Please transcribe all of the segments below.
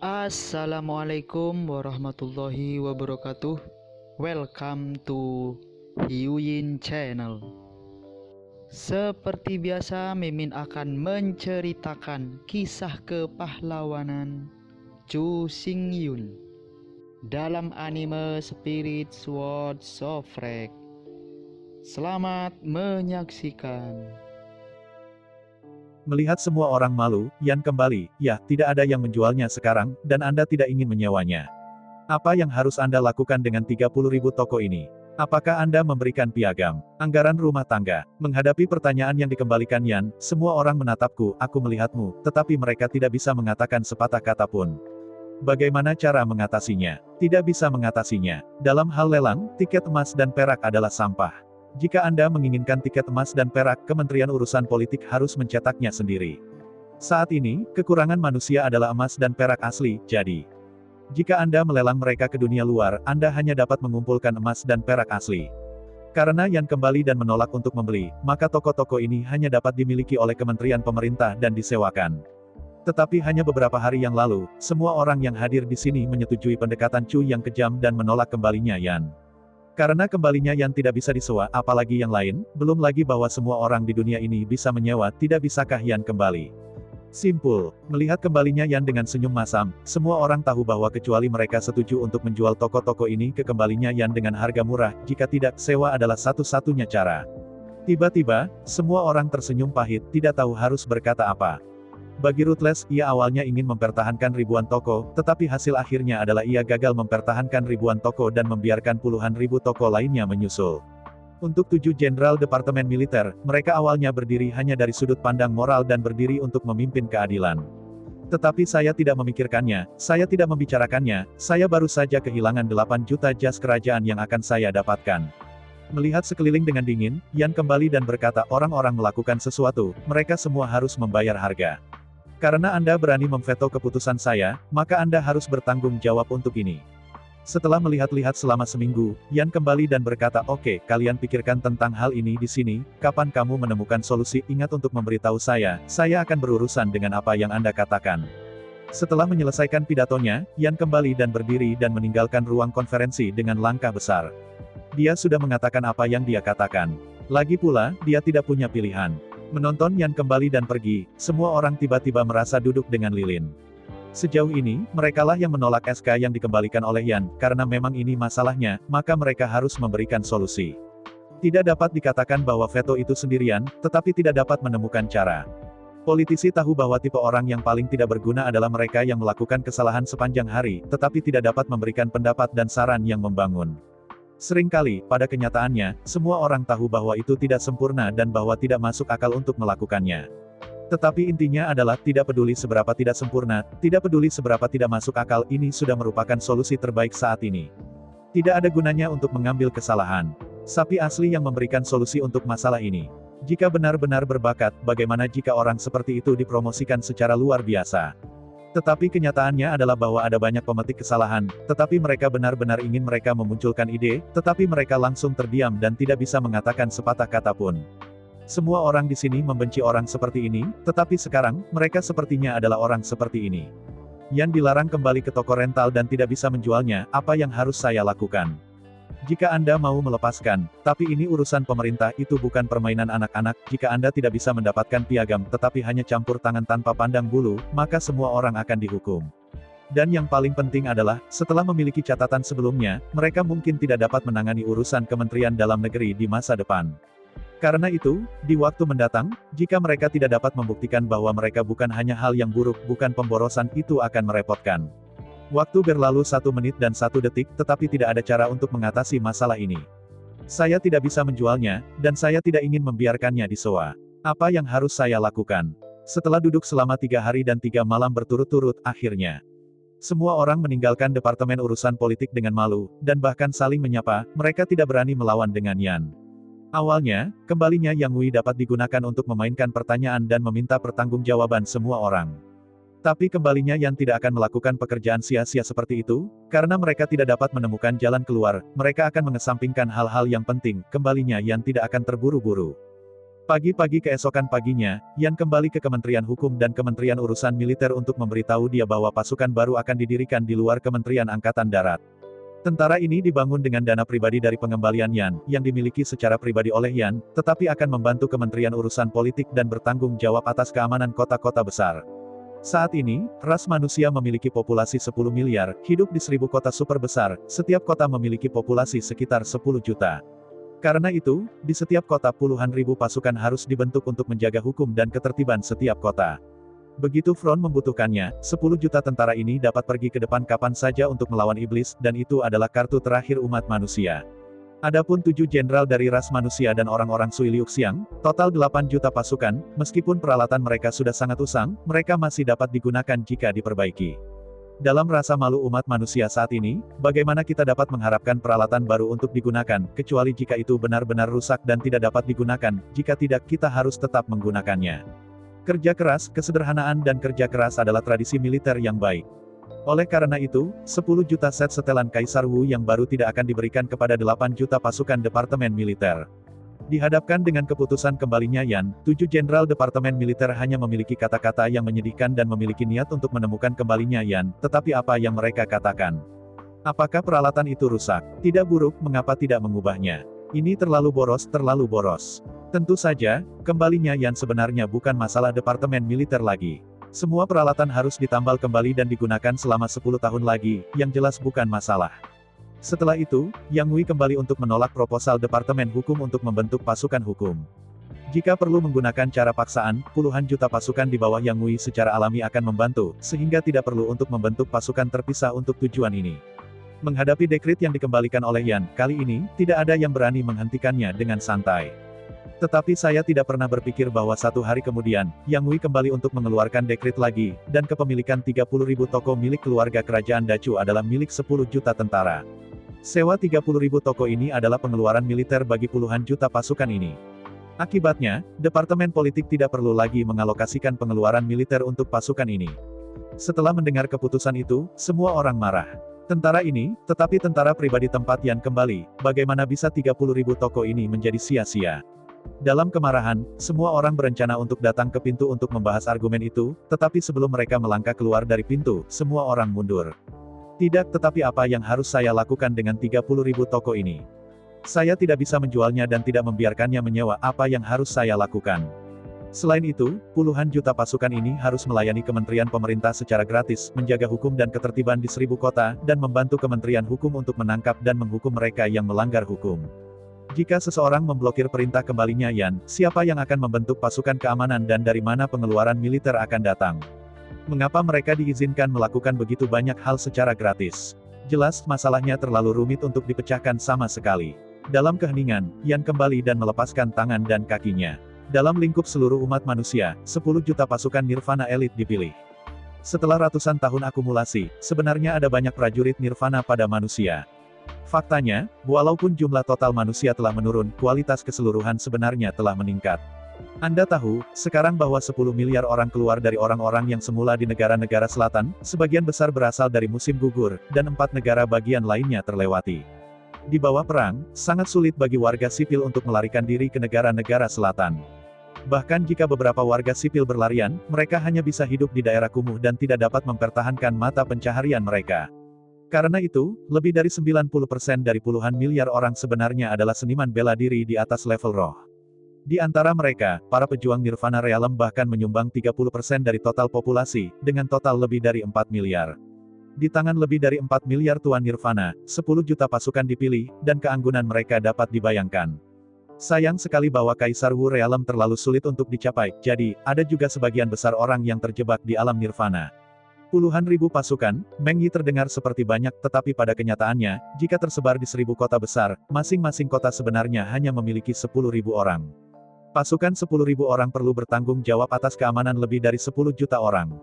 Assalamualaikum warahmatullahi wabarakatuh. Welcome to Hyuyin Channel. Seperti biasa, Mimin akan menceritakan kisah kepahlawanan Chu Xingyun dalam anime Spirit Sword Sofrek. Selamat menyaksikan. Melihat semua orang malu, Yan kembali, ya, tidak ada yang menjualnya sekarang, dan Anda tidak ingin menyewanya. Apa yang harus Anda lakukan dengan 30.000 toko ini? Apakah Anda memberikan piagam, anggaran rumah tangga? Menghadapi pertanyaan yang dikembalikan Yan, semua orang menatapku, aku melihatmu, tetapi mereka tidak bisa mengatakan sepatah kata pun. Bagaimana cara mengatasinya? Tidak bisa mengatasinya. Dalam hal lelang, tiket emas dan perak adalah sampah. Jika Anda menginginkan tiket emas dan perak, Kementerian Urusan Politik harus mencetaknya sendiri. Saat ini, kekurangan manusia adalah emas dan perak asli, jadi jika Anda melelang mereka ke dunia luar, Anda hanya dapat mengumpulkan emas dan perak asli. Karena Yan kembali dan menolak untuk membeli, maka toko-toko ini hanya dapat dimiliki oleh kementerian pemerintah dan disewakan. Tetapi hanya beberapa hari yang lalu, semua orang yang hadir di sini menyetujui pendekatan Chu yang kejam dan menolak kembalinya Yan. Karena kembalinya Yan tidak bisa disewa, apalagi yang lain, belum lagi bahwa semua orang di dunia ini bisa menyewa, tidak bisakah Yan kembali? Simpul, melihat kembalinya Yan dengan senyum masam, semua orang tahu bahwa kecuali mereka setuju untuk menjual toko-toko ini ke kembalinya Yan dengan harga murah, jika tidak, sewa adalah satu-satunya cara. Tiba-tiba, semua orang tersenyum pahit, tidak tahu harus berkata apa. Bagi Ruthless, ia awalnya ingin mempertahankan ribuan toko, tetapi hasil akhirnya adalah ia gagal mempertahankan ribuan toko dan membiarkan puluhan ribu toko lainnya menyusul. Untuk 7 Jenderal Departemen Militer, mereka awalnya berdiri hanya dari sudut pandang moral dan berdiri untuk memimpin keadilan. Tetapi saya tidak memikirkannya, saya tidak membicarakannya, saya baru saja kehilangan 8 juta jas kerajaan yang akan saya dapatkan. Melihat sekeliling dengan dingin, Yan kembali dan berkata orang-orang melakukan sesuatu, mereka semua harus membayar harga. Karena Anda berani memveto keputusan saya, maka Anda harus bertanggung jawab untuk ini. Setelah melihat-lihat selama seminggu, Yan kembali dan berkata, oke, kalian pikirkan tentang hal ini di sini, kapan kamu menemukan solusi, ingat untuk memberitahu saya akan berurusan dengan apa yang Anda katakan. Setelah menyelesaikan pidatonya, Yan kembali dan berdiri dan meninggalkan ruang konferensi dengan langkah besar. Dia sudah mengatakan apa yang dia katakan. Lagi pula, dia tidak punya pilihan. Menonton Yan kembali dan pergi, semua orang tiba-tiba merasa duduk dengan lilin. Sejauh ini, merekalah yang menolak SK yang dikembalikan oleh Yan, karena memang ini masalahnya, maka mereka harus memberikan solusi. Tidak dapat dikatakan bahwa veto itu sendirian, tetapi tidak dapat menemukan cara. Politisi tahu bahwa tipe orang yang paling tidak berguna adalah mereka yang melakukan kesalahan sepanjang hari, tetapi tidak dapat memberikan pendapat dan saran yang membangun. Seringkali, pada kenyataannya, semua orang tahu bahwa itu tidak sempurna dan bahwa tidak masuk akal untuk melakukannya. Tetapi intinya adalah, tidak peduli seberapa tidak sempurna, tidak peduli seberapa tidak masuk akal, ini sudah merupakan solusi terbaik saat ini. Tidak ada gunanya untuk mengambil kesalahan. Sapi asli yang memberikan solusi untuk masalah ini. Jika benar-benar berbakat, bagaimana jika orang seperti itu dipromosikan secara luar biasa? Tetapi kenyataannya adalah bahwa ada banyak pemetik kesalahan, tetapi mereka benar-benar ingin mereka memunculkan ide, tetapi mereka langsung terdiam dan tidak bisa mengatakan sepatah kata pun. Semua orang di sini membenci orang seperti ini, tetapi sekarang, mereka sepertinya adalah orang seperti ini. Yan dilarang kembali ke toko rental dan tidak bisa menjualnya, apa yang harus saya lakukan? Jika Anda mau melepaskan, tapi ini urusan pemerintah, itu bukan permainan anak-anak, jika Anda tidak bisa mendapatkan piagam, tetapi hanya campur tangan tanpa pandang bulu, maka semua orang akan dihukum. Dan yang paling penting adalah, setelah memiliki catatan sebelumnya, mereka mungkin tidak dapat menangani urusan Kementerian Dalam Negeri di masa depan. Karena itu, di waktu mendatang, jika mereka tidak dapat membuktikan bahwa mereka bukan hanya hal yang buruk, bukan pemborosan, itu akan merepotkan. Waktu berlalu 1 menit dan 1 detik, tetapi tidak ada cara untuk mengatasi masalah ini. Saya tidak bisa menjualnya, dan saya tidak ingin membiarkannya disewa. Apa yang harus saya lakukan? Setelah duduk selama 3 hari dan 3 malam berturut-turut, akhirnya semua orang meninggalkan Departemen Urusan Politik dengan malu, dan bahkan saling menyapa, mereka tidak berani melawan dengan Yan. Awalnya, kembalinya Yang Wei dapat digunakan untuk memainkan pertanyaan dan meminta pertanggungjawaban semua orang. Tapi kembalinya Yan tidak akan melakukan pekerjaan sia-sia seperti itu, karena mereka tidak dapat menemukan jalan keluar, mereka akan mengesampingkan hal-hal yang penting, kembalinya Yan tidak akan terburu-buru. Pagi-pagi keesokan paginya, Yan kembali ke Kementerian Hukum dan Kementerian Urusan Militer untuk memberitahu dia bahwa pasukan baru akan didirikan di luar Kementerian Angkatan Darat. Tentara ini dibangun dengan dana pribadi dari pengembalian Yan, yang dimiliki secara pribadi oleh Yan, tetapi akan membantu Kementerian Urusan Politik dan bertanggung jawab atas keamanan kota-kota besar. Saat ini, ras manusia memiliki populasi 10 miliar, hidup di 1000 kota super besar, setiap kota memiliki populasi sekitar 10 juta. Karena itu, di setiap kota puluhan ribu pasukan harus dibentuk untuk menjaga hukum dan ketertiban setiap kota. Begitu front membutuhkannya, 10 juta tentara ini dapat pergi ke depan kapan saja untuk melawan iblis, dan itu adalah kartu terakhir umat manusia. Adapun 7 jenderal dari ras manusia dan orang-orang Sui Liuxiang, total 8 juta pasukan, meskipun peralatan mereka sudah sangat usang, mereka masih dapat digunakan jika diperbaiki. Dalam rasa malu umat manusia saat ini, bagaimana kita dapat mengharapkan peralatan baru untuk digunakan, kecuali jika itu benar-benar rusak dan tidak dapat digunakan, jika tidak kita harus tetap menggunakannya. Kerja keras, kesederhanaan dan kerja keras adalah tradisi militer yang baik. Oleh karena itu, 10 juta set setelan Kaisar Wu yang baru tidak akan diberikan kepada 8 juta pasukan Departemen Militer. Dihadapkan dengan keputusan kembalinya Yan, 7 jenderal Departemen Militer hanya memiliki kata-kata yang menyedihkan dan memiliki niat untuk menemukan kembalinya Yan, tetapi apa yang mereka katakan? Apakah peralatan itu rusak? Tidak buruk, mengapa tidak mengubahnya? Ini terlalu boros, terlalu boros. Tentu saja, kembalinya Yan sebenarnya bukan masalah Departemen Militer lagi. Semua peralatan harus ditambal kembali dan digunakan selama 10 tahun lagi, yang jelas bukan masalah. Setelah itu, Yang Wei kembali untuk menolak proposal Departemen Hukum untuk membentuk pasukan hukum. Jika perlu menggunakan cara paksaan, puluhan juta pasukan di bawah Yang Wei secara alami akan membantu, sehingga tidak perlu untuk membentuk pasukan terpisah untuk tujuan ini. Menghadapi dekrit yang dikembalikan oleh Yan, kali ini, tidak ada yang berani menghentikannya dengan santai. Tetapi saya tidak pernah berpikir bahwa satu hari kemudian, Yang Wei kembali untuk mengeluarkan dekrit lagi, dan kepemilikan 30.000 toko milik keluarga kerajaan Dacu adalah milik 10 juta tentara. Sewa 30.000 toko ini adalah pengeluaran militer bagi puluhan juta pasukan ini. Akibatnya, Departemen Politik tidak perlu lagi mengalokasikan pengeluaran militer untuk pasukan ini. Setelah mendengar keputusan itu, semua orang marah. Tentara ini, tetapi tentara pribadi tempat Yan kembali, bagaimana bisa 30.000 toko ini menjadi sia-sia? Dalam kemarahan, semua orang berencana untuk datang ke pintu untuk membahas argumen itu, tetapi sebelum mereka melangkah keluar dari pintu, semua orang mundur. Tidak, tetapi apa yang harus saya lakukan dengan 30.000 toko ini? Saya tidak bisa menjualnya dan tidak membiarkannya menyewa, apa yang harus saya lakukan? Selain itu, puluhan juta pasukan ini harus melayani kementerian pemerintah secara gratis, menjaga hukum dan ketertiban di 1000 kota, dan membantu kementerian hukum untuk menangkap dan menghukum mereka yang melanggar hukum. Jika seseorang memblokir perintah kembalinya Yan, siapa yang akan membentuk pasukan keamanan dan dari mana pengeluaran militer akan datang? Mengapa mereka diizinkan melakukan begitu banyak hal secara gratis? Jelas, masalahnya terlalu rumit untuk dipecahkan sama sekali. Dalam keheningan, Yan kembali dan melepaskan tangan dan kakinya. Dalam lingkup seluruh umat manusia, 10 juta pasukan Nirvana elit dipilih. Setelah ratusan tahun akumulasi, sebenarnya ada banyak prajurit Nirvana pada manusia. Faktanya, walaupun jumlah total manusia telah menurun, kualitas keseluruhan sebenarnya telah meningkat. Anda tahu, sekarang bahwa 10 miliar orang keluar dari orang-orang yang semula di negara-negara selatan, sebagian besar berasal dari musim gugur, dan 4 negara bagian lainnya terlewati. Di bawah perang, sangat sulit bagi warga sipil untuk melarikan diri ke negara-negara selatan. Bahkan jika beberapa warga sipil berlarian, mereka hanya bisa hidup di daerah kumuh dan tidak dapat mempertahankan mata pencaharian mereka. Karena itu, lebih dari 90% dari puluhan miliar orang sebenarnya adalah seniman bela diri di atas level roh. Di antara mereka, para pejuang Nirvana Realm bahkan menyumbang 30% dari total populasi, dengan total lebih dari 4 miliar. Di tangan lebih dari 4 miliar tuan Nirvana, 10 juta pasukan dipilih, dan keanggunan mereka dapat dibayangkan. Sayang sekali bahwa Kaisar Wu Realm terlalu sulit untuk dicapai, jadi, ada juga sebagian besar orang yang terjebak di alam Nirvana. Puluhan ribu pasukan, Meng Yi terdengar seperti banyak, tetapi pada kenyataannya, jika tersebar di 1000 kota besar, masing-masing kota sebenarnya hanya memiliki 10.000 orang. Pasukan 10.000 orang perlu bertanggung jawab atas keamanan lebih dari 10 juta orang.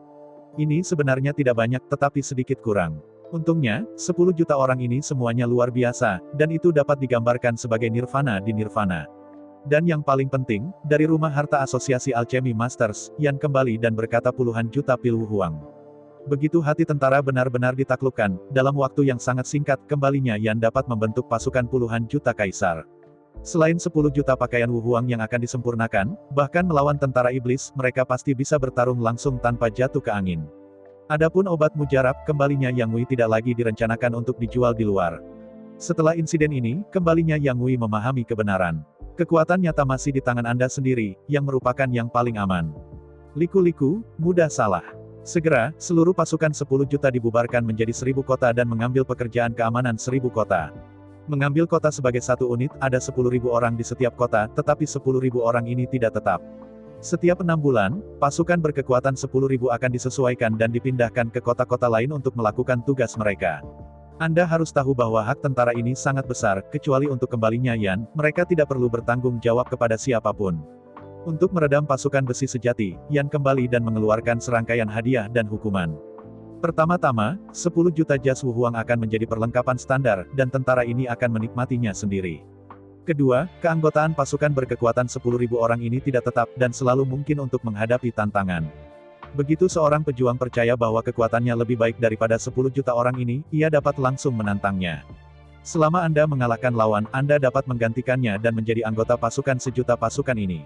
Ini sebenarnya tidak banyak, tetapi sedikit kurang. Untungnya, 10 juta orang ini semuanya luar biasa, dan itu dapat digambarkan sebagai Nirvana di Nirvana. Dan yang paling penting, dari rumah harta Asosiasi Alchemy Masters, Yan kembali dan berkata puluhan juta pil Huang. Begitu hati tentara benar-benar ditaklukkan, dalam waktu yang sangat singkat, kembalinya Yan dapat membentuk pasukan puluhan juta kaisar. Selain 10 juta pakaian Wu Huang yang akan disempurnakan, bahkan melawan tentara iblis, mereka pasti bisa bertarung langsung tanpa jatuh ke angin. Adapun obat mujarab, kembalinya Yang Wei tidak lagi direncanakan untuk dijual di luar. Setelah insiden ini, kembalinya Yang Wei memahami kebenaran. Kekuatan nyata masih di tangan Anda sendiri, yang merupakan yang paling aman. Liku-liku, mudah salah. Segera, seluruh pasukan 10 juta dibubarkan menjadi 1000 kota dan mengambil pekerjaan keamanan 1000 kota. Mengambil kota sebagai satu unit, ada 10.000 orang di setiap kota, tetapi 10.000 orang ini tidak tetap. Setiap 6 bulan, pasukan berkekuatan 10.000 akan disesuaikan dan dipindahkan ke kota-kota lain untuk melakukan tugas mereka. Anda harus tahu bahwa hak tentara ini sangat besar, kecuali untuk kembalinya Yan, mereka tidak perlu bertanggung jawab kepada siapapun. Untuk meredam pasukan besi sejati, Yan kembali dan mengeluarkan serangkaian hadiah dan hukuman. Pertama-tama, 10 juta jas Wu Huang akan menjadi perlengkapan standar, dan tentara ini akan menikmatinya sendiri. Kedua, keanggotaan pasukan berkekuatan 10.000 orang ini tidak tetap, dan selalu mungkin untuk menghadapi tantangan. Begitu seorang pejuang percaya bahwa kekuatannya lebih baik daripada 10 juta orang ini, ia dapat langsung menantangnya. Selama Anda mengalahkan lawan, Anda dapat menggantikannya dan menjadi anggota pasukan sejuta pasukan ini.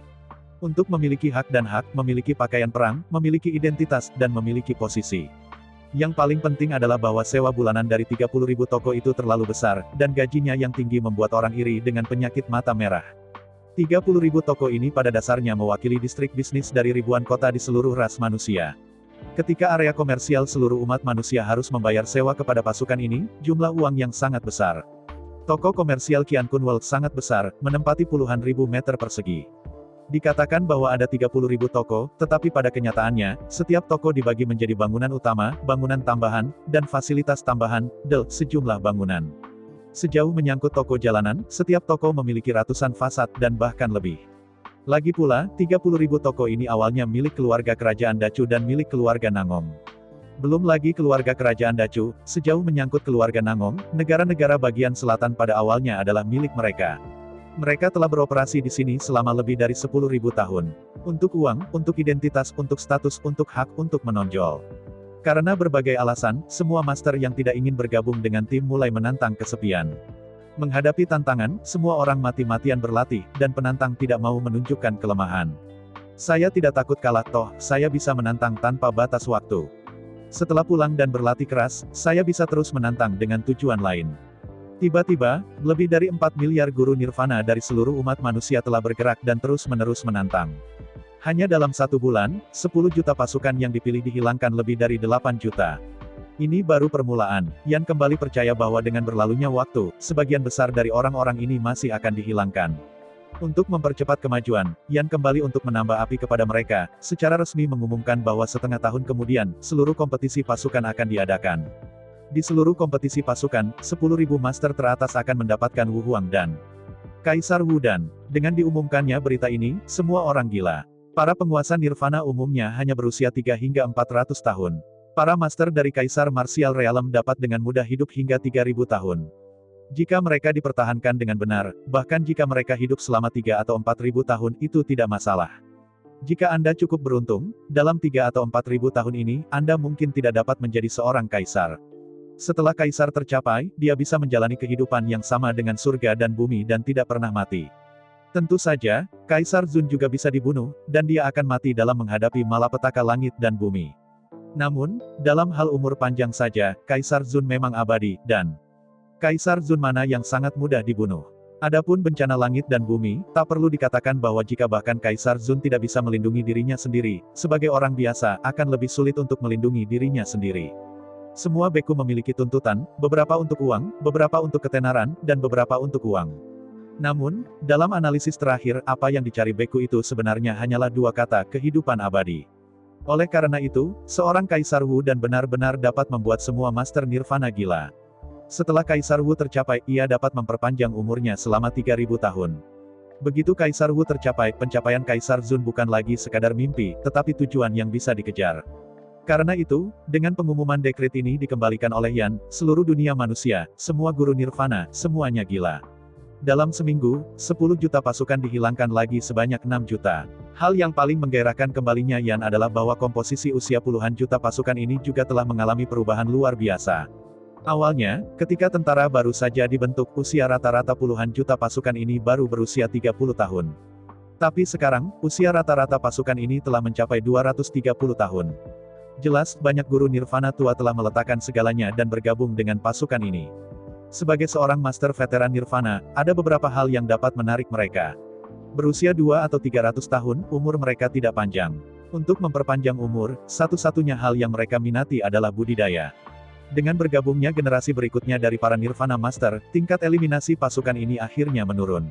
Untuk memiliki hak dan hak, memiliki pakaian perang, memiliki identitas, dan memiliki posisi. Yang paling penting adalah bahwa sewa bulanan dari 30.000 toko itu terlalu besar, dan gajinya yang tinggi membuat orang iri dengan penyakit mata merah. 30.000 toko ini pada dasarnya mewakili distrik bisnis dari ribuan kota di seluruh ras manusia. Ketika area komersial seluruh umat manusia harus membayar sewa kepada pasukan ini, jumlah uang yang sangat besar. Toko komersial Qiankun World sangat besar, menempati puluhan ribu meter persegi. Dikatakan bahwa ada 30.000 toko, tetapi pada kenyataannya, setiap toko dibagi menjadi bangunan utama, bangunan tambahan, dan fasilitas tambahan, sejumlah bangunan. Sejauh menyangkut toko jalanan, setiap toko memiliki ratusan fasad dan bahkan lebih. Lagi pula, 30.000 toko ini awalnya milik keluarga kerajaan Dacu dan milik keluarga Nangong. Belum lagi keluarga kerajaan Dacu, sejauh menyangkut keluarga Nangong, negara-negara bagian selatan pada awalnya adalah milik mereka. Mereka telah beroperasi di sini selama lebih dari 10.000 tahun. Untuk uang, untuk identitas, untuk status, untuk hak, untuk menonjol. Karena berbagai alasan, semua master yang tidak ingin bergabung dengan tim mulai menantang kesepian. Menghadapi tantangan, semua orang mati-matian berlatih, dan penantang tidak mau menunjukkan kelemahan. Saya tidak takut kalah toh, saya bisa menantang tanpa batas waktu. Setelah pulang dan berlatih keras, saya bisa terus menantang dengan tujuan lain. Tiba-tiba, lebih dari 4 miliar guru nirvana dari seluruh umat manusia telah bergerak dan terus-menerus menantang. Hanya dalam 1 bulan, 10 juta pasukan yang dipilih dihilangkan lebih dari 8 juta. Ini baru permulaan. Yan kembali percaya bahwa dengan berlalunya waktu, sebagian besar dari orang-orang ini masih akan dihilangkan. Untuk mempercepat kemajuan, Yan kembali untuk menambah api kepada mereka, secara resmi mengumumkan bahwa setengah tahun kemudian, seluruh kompetisi pasukan akan diadakan. Di seluruh kompetisi pasukan, 10.000 master teratas akan mendapatkan Wu Huang dan Kaisar Wu Dan. Dengan diumumkannya berita ini, semua orang gila. Para penguasa nirvana umumnya hanya berusia 3 hingga 400 tahun. Para master dari Kaisar Martial Realm dapat dengan mudah hidup hingga 3.000 tahun. Jika mereka dipertahankan dengan benar, bahkan jika mereka hidup selama 3 atau 4.000 tahun, itu tidak masalah. Jika Anda cukup beruntung, dalam 3 atau 4.000 tahun ini, Anda mungkin tidak dapat menjadi seorang kaisar. Setelah kaisar tercapai, dia bisa menjalani kehidupan yang sama dengan surga dan bumi dan tidak pernah mati. Tentu saja, Kaisar Zun juga bisa dibunuh, dan dia akan mati dalam menghadapi malapetaka langit dan bumi. Namun, dalam hal umur panjang saja, Kaisar Zun memang abadi, dan Kaisar Zun mana yang sangat mudah dibunuh. Adapun bencana langit dan bumi, tak perlu dikatakan bahwa jika bahkan Kaisar Zun tidak bisa melindungi dirinya sendiri, sebagai orang biasa, akan lebih sulit untuk melindungi dirinya sendiri. Semua beku memiliki tuntutan, beberapa untuk uang, beberapa untuk ketenaran, dan beberapa untuk uang. Namun, dalam analisis terakhir, apa yang dicari beku itu sebenarnya hanyalah 2 kata, kehidupan abadi. Oleh karena itu, seorang Kaisar Wu dan benar-benar dapat membuat semua master nirvana gila. Setelah Kaisar Wu tercapai, ia dapat memperpanjang umurnya selama 3.000 tahun. Begitu Kaisar Wu tercapai, pencapaian Kaisar Zun bukan lagi sekadar mimpi, tetapi tujuan yang bisa dikejar. Karena itu, dengan pengumuman dekret ini dikembalikan oleh Yan, seluruh dunia manusia, semua guru nirvana, semuanya gila. Dalam seminggu, 10 juta pasukan dihilangkan lagi sebanyak 6 juta. Hal yang paling menggairahkan kembalinya Yan adalah bahwa komposisi usia puluhan juta pasukan ini juga telah mengalami perubahan luar biasa. Awalnya, ketika tentara baru saja dibentuk, usia rata-rata puluhan juta pasukan ini baru berusia 30 tahun. Tapi sekarang, usia rata-rata pasukan ini telah mencapai 230 tahun. Jelas, banyak guru nirvana tua telah meletakkan segalanya dan bergabung dengan pasukan ini. Sebagai seorang master veteran nirvana, ada beberapa hal yang dapat menarik mereka. Berusia 2 atau 300 tahun, umur mereka tidak panjang. Untuk memperpanjang umur, satu-satunya hal yang mereka minati adalah budidaya. Dengan bergabungnya generasi berikutnya dari para Nirvana Master, tingkat eliminasi pasukan ini akhirnya menurun.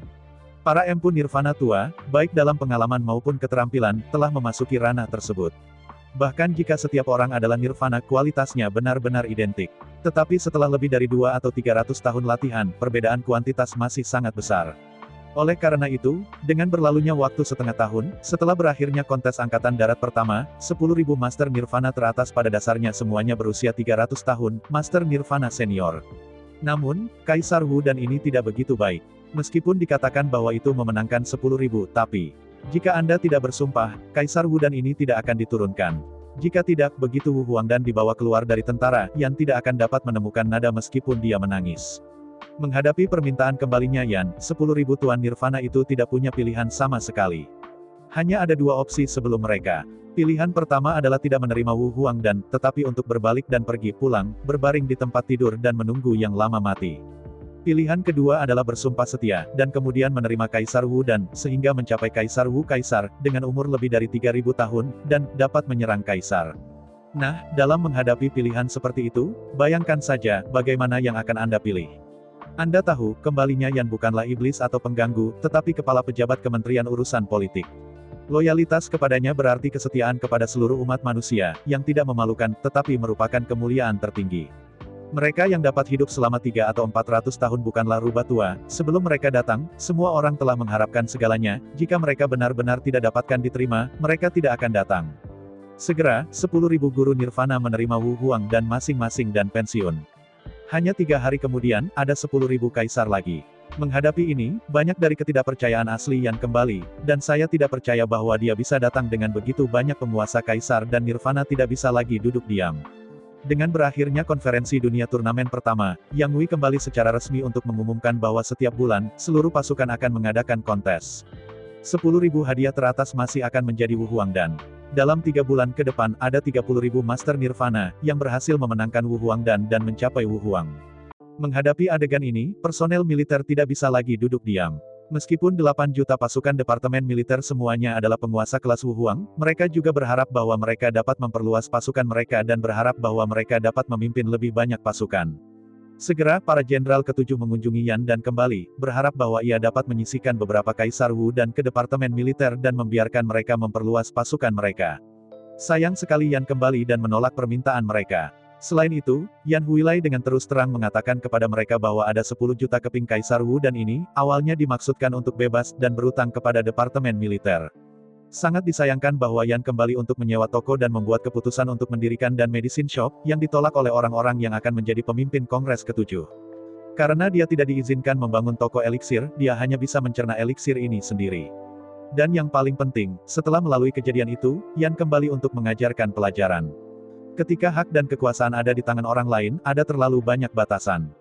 Para empu Nirvana tua, baik dalam pengalaman maupun keterampilan, telah memasuki ranah tersebut. Bahkan jika setiap orang adalah Nirvana, kualitasnya benar-benar identik. Tetapi setelah lebih dari 2 atau 300 tahun latihan, perbedaan kuantitas masih sangat besar. Oleh karena itu, dengan berlalunya waktu setengah tahun, setelah berakhirnya kontes Angkatan Darat pertama, 10.000 Master Nirvana teratas pada dasarnya semuanya berusia 300 tahun, Master Nirvana Senior. Namun, Kaisar Wu dan ini tidak begitu baik. Meskipun dikatakan bahwa itu memenangkan 10.000, tapi, jika Anda tidak bersumpah, Kaisar Wu dan ini tidak akan diturunkan. Jika tidak, begitu Wu Huangdan dibawa keluar dari tentara, Yan tidak akan dapat menemukan nada meskipun dia menangis. Menghadapi permintaan kembalinya Yan, 10.000 Tuan Nirvana itu tidak punya pilihan sama sekali. Hanya ada dua opsi sebelum mereka. Pilihan pertama adalah tidak menerima Wu Huangdan, tetapi untuk berbalik dan pergi pulang, berbaring di tempat tidur dan menunggu yang lama mati. Pilihan kedua adalah bersumpah setia, dan kemudian menerima Kaisar Wu dan, sehingga mencapai Kaisar Wu Kaisar, dengan umur lebih dari 3.000 tahun, dan, dapat menyerang Kaisar. Nah, dalam menghadapi pilihan seperti itu, bayangkan saja, bagaimana yang akan Anda pilih. Anda tahu, kembalinya Yan bukanlah iblis atau pengganggu, tetapi kepala pejabat Kementerian Urusan Politik. Loyalitas kepadanya berarti kesetiaan kepada seluruh umat manusia, yang tidak memalukan, tetapi merupakan kemuliaan tertinggi. Mereka yang dapat hidup selama 3 atau 400 tahun bukanlah rubah tua, sebelum mereka datang, semua orang telah mengharapkan segalanya, jika mereka benar-benar tidak dapatkan diterima, mereka tidak akan datang. Segera, 10.000 guru Nirvana menerima Wu Huang dan masing-masing dan pensiun. Hanya 3 hari kemudian, ada 10.000 kaisar lagi. Menghadapi ini, banyak dari ketidakpercayaan asli yang kembali, dan saya tidak percaya bahwa dia bisa datang dengan begitu banyak penguasa kaisar dan Nirvana tidak bisa lagi duduk diam. Dengan berakhirnya konferensi dunia turnamen pertama, Yang Wei kembali secara resmi untuk mengumumkan bahwa setiap bulan, seluruh pasukan akan mengadakan kontes. 10.000 hadiah teratas masih akan menjadi Wu Huangdan. Dalam 3 bulan ke depan, ada 30.000 Master Nirvana, yang berhasil memenangkan Wu Huangdan dan mencapai Wu Huang. Menghadapi adegan ini, personel militer tidak bisa lagi duduk diam. Meskipun 8 juta pasukan departemen militer semuanya adalah penguasa kelas Wu Huang, mereka juga berharap bahwa mereka dapat memperluas pasukan mereka dan berharap bahwa mereka dapat memimpin lebih banyak pasukan. Segera, para jenderal ketujuh mengunjungi Yan dan kembali, berharap bahwa ia dapat menyisihkan beberapa kaisar Wu dan ke departemen militer dan membiarkan mereka memperluas pasukan mereka. Sayang sekali Yan kembali dan menolak permintaan mereka. Selain itu, Yan Huilai dengan terus terang mengatakan kepada mereka bahwa ada 10 juta keping kaisar Wu dan ini, awalnya dimaksudkan untuk bebas dan berutang kepada departemen militer. Sangat disayangkan bahwa Yan kembali untuk menyewa toko dan membuat keputusan untuk mendirikan dan medicine shop, yang ditolak oleh orang-orang yang akan menjadi pemimpin Kongres ke-7. Karena dia tidak diizinkan membangun toko eliksir, dia hanya bisa mencerna eliksir ini sendiri. Dan yang paling penting, setelah melalui kejadian itu, Yan kembali untuk mengajarkan pelajaran. Ketika hak dan kekuasaan ada di tangan orang lain, ada terlalu banyak batasan.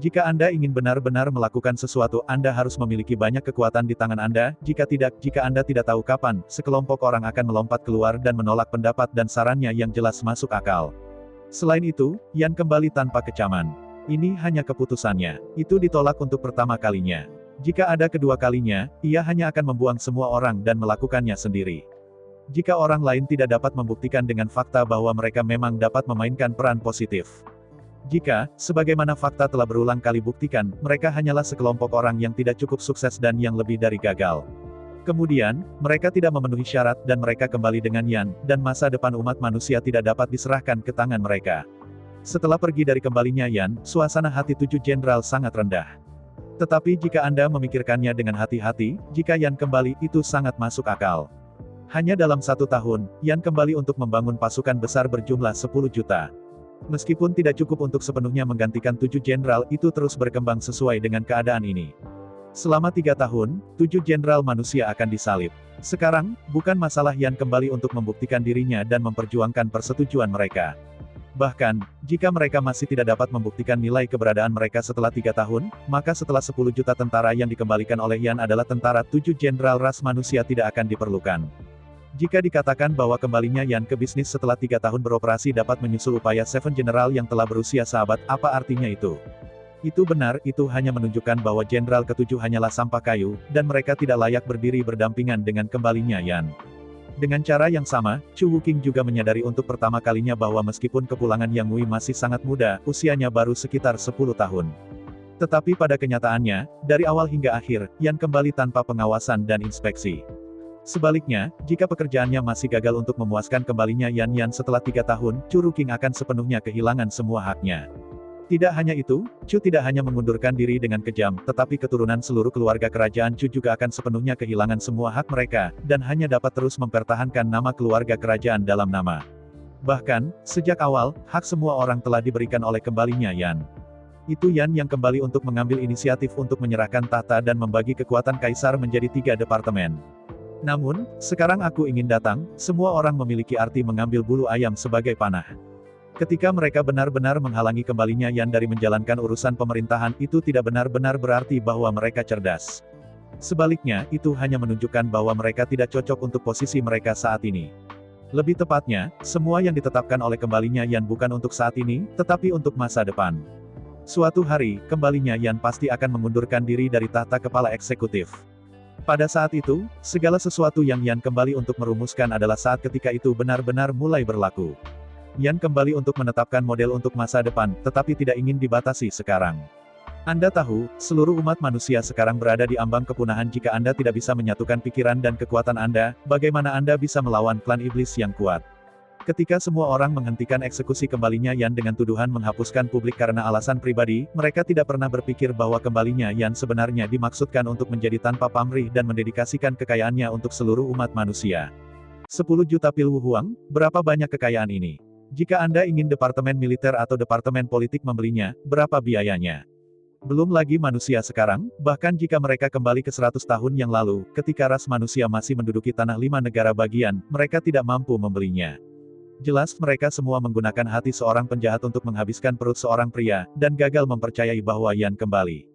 Jika Anda ingin benar-benar melakukan sesuatu, Anda harus memiliki banyak kekuatan di tangan Anda, jika tidak, jika Anda tidak tahu kapan, sekelompok orang akan melompat keluar dan menolak pendapat dan sarannya yang jelas masuk akal. Selain itu, Yan kembali tanpa kecaman. Ini hanya keputusannya. Itu ditolak untuk pertama kalinya. Jika ada kedua kalinya, ia hanya akan membuang semua orang dan melakukannya sendiri. Jika orang lain tidak dapat membuktikan dengan fakta bahwa mereka memang dapat memainkan peran positif. Jika, sebagaimana fakta telah berulang kali buktikan, mereka hanyalah sekelompok orang yang tidak cukup sukses dan yang lebih dari gagal. Kemudian, mereka tidak memenuhi syarat dan mereka kembali dengan Yan, dan masa depan umat manusia tidak dapat diserahkan ke tangan mereka. Setelah pergi dari kembalinya Yan, suasana hati 7 jenderal sangat rendah. Tetapi jika Anda memikirkannya dengan hati-hati, jika Yan kembali, itu sangat masuk akal. Hanya dalam 1 tahun, Yan kembali untuk membangun pasukan besar berjumlah 10 juta. Meskipun tidak cukup untuk sepenuhnya menggantikan 7 jenderal, itu terus berkembang sesuai dengan keadaan ini. Selama 3 tahun, 7 jenderal manusia akan disalib. Sekarang, bukan masalah Yan kembali untuk membuktikan dirinya dan memperjuangkan persetujuan mereka. Bahkan, jika mereka masih tidak dapat membuktikan nilai keberadaan mereka setelah 3 tahun, maka setelah 10 juta tentara yang dikembalikan oleh Yan adalah tentara 7 jenderal ras manusia tidak akan diperlukan. Jika dikatakan bahwa kembalinya Yan ke bisnis setelah 3 tahun beroperasi dapat menyusul upaya Seven General yang telah berusia sahabat, apa artinya itu? Itu benar, itu hanya menunjukkan bahwa jenderal ketujuh hanyalah sampah kayu, dan mereka tidak layak berdiri berdampingan dengan kembalinya Yan. Dengan cara yang sama, Chu Wuking juga menyadari untuk pertama kalinya bahwa meskipun kepulangan Yang Wei masih sangat muda, usianya baru sekitar 10 tahun. Tetapi pada kenyataannya, dari awal hingga akhir, Yan kembali tanpa pengawasan dan inspeksi. Sebaliknya, jika pekerjaannya masih gagal untuk memuaskan kembalinya Yan setelah 3 tahun, Chu Ruking akan sepenuhnya kehilangan semua haknya. Tidak hanya itu, Chu tidak hanya mengundurkan diri dengan kejam, tetapi keturunan seluruh keluarga kerajaan Chu juga akan sepenuhnya kehilangan semua hak mereka, dan hanya dapat terus mempertahankan nama keluarga kerajaan dalam nama. Bahkan, sejak awal, hak semua orang telah diberikan oleh kembalinya Yan. Itu Yan yang kembali untuk mengambil inisiatif untuk menyerahkan tahta dan membagi kekuatan kaisar menjadi 3 departemen. Namun, sekarang aku ingin datang, semua orang memiliki arti mengambil bulu ayam sebagai panah. Ketika mereka benar-benar menghalangi kembalinya Yan dari menjalankan urusan pemerintahan, itu tidak benar-benar berarti bahwa mereka cerdas. Sebaliknya, itu hanya menunjukkan bahwa mereka tidak cocok untuk posisi mereka saat ini. Lebih tepatnya, semua yang ditetapkan oleh kembalinya Yan bukan untuk saat ini, tetapi untuk masa depan. Suatu hari, kembalinya Yan pasti akan mengundurkan diri dari tahta kepala eksekutif. Pada saat itu, segala sesuatu yang Yan kembali untuk merumuskan adalah saat ketika itu benar-benar mulai berlaku. Yan kembali untuk menetapkan model untuk masa depan, tetapi tidak ingin dibatasi sekarang. Anda tahu, seluruh umat manusia sekarang berada di ambang kepunahan. Jika Anda tidak bisa menyatukan pikiran dan kekuatan Anda, bagaimana Anda bisa melawan klan iblis yang kuat? Ketika semua orang menghentikan eksekusi kembalinya Yan dengan tuduhan menghapuskan publik karena alasan pribadi, mereka tidak pernah berpikir bahwa kembalinya Yan sebenarnya dimaksudkan untuk menjadi tanpa pamrih dan mendedikasikan kekayaannya untuk seluruh umat manusia. 10 juta pil Wuhuang, berapa banyak kekayaan ini? Jika Anda ingin departemen militer atau departemen politik membelinya, berapa biayanya? Belum lagi manusia sekarang, bahkan jika mereka kembali ke 100 tahun yang lalu, ketika ras manusia masih menduduki tanah 5 negara bagian, mereka tidak mampu membelinya. Jelas mereka semua menggunakan hati seorang penjahat untuk menghabiskan perut seorang pria, dan gagal mempercayai bahwa Yan kembali.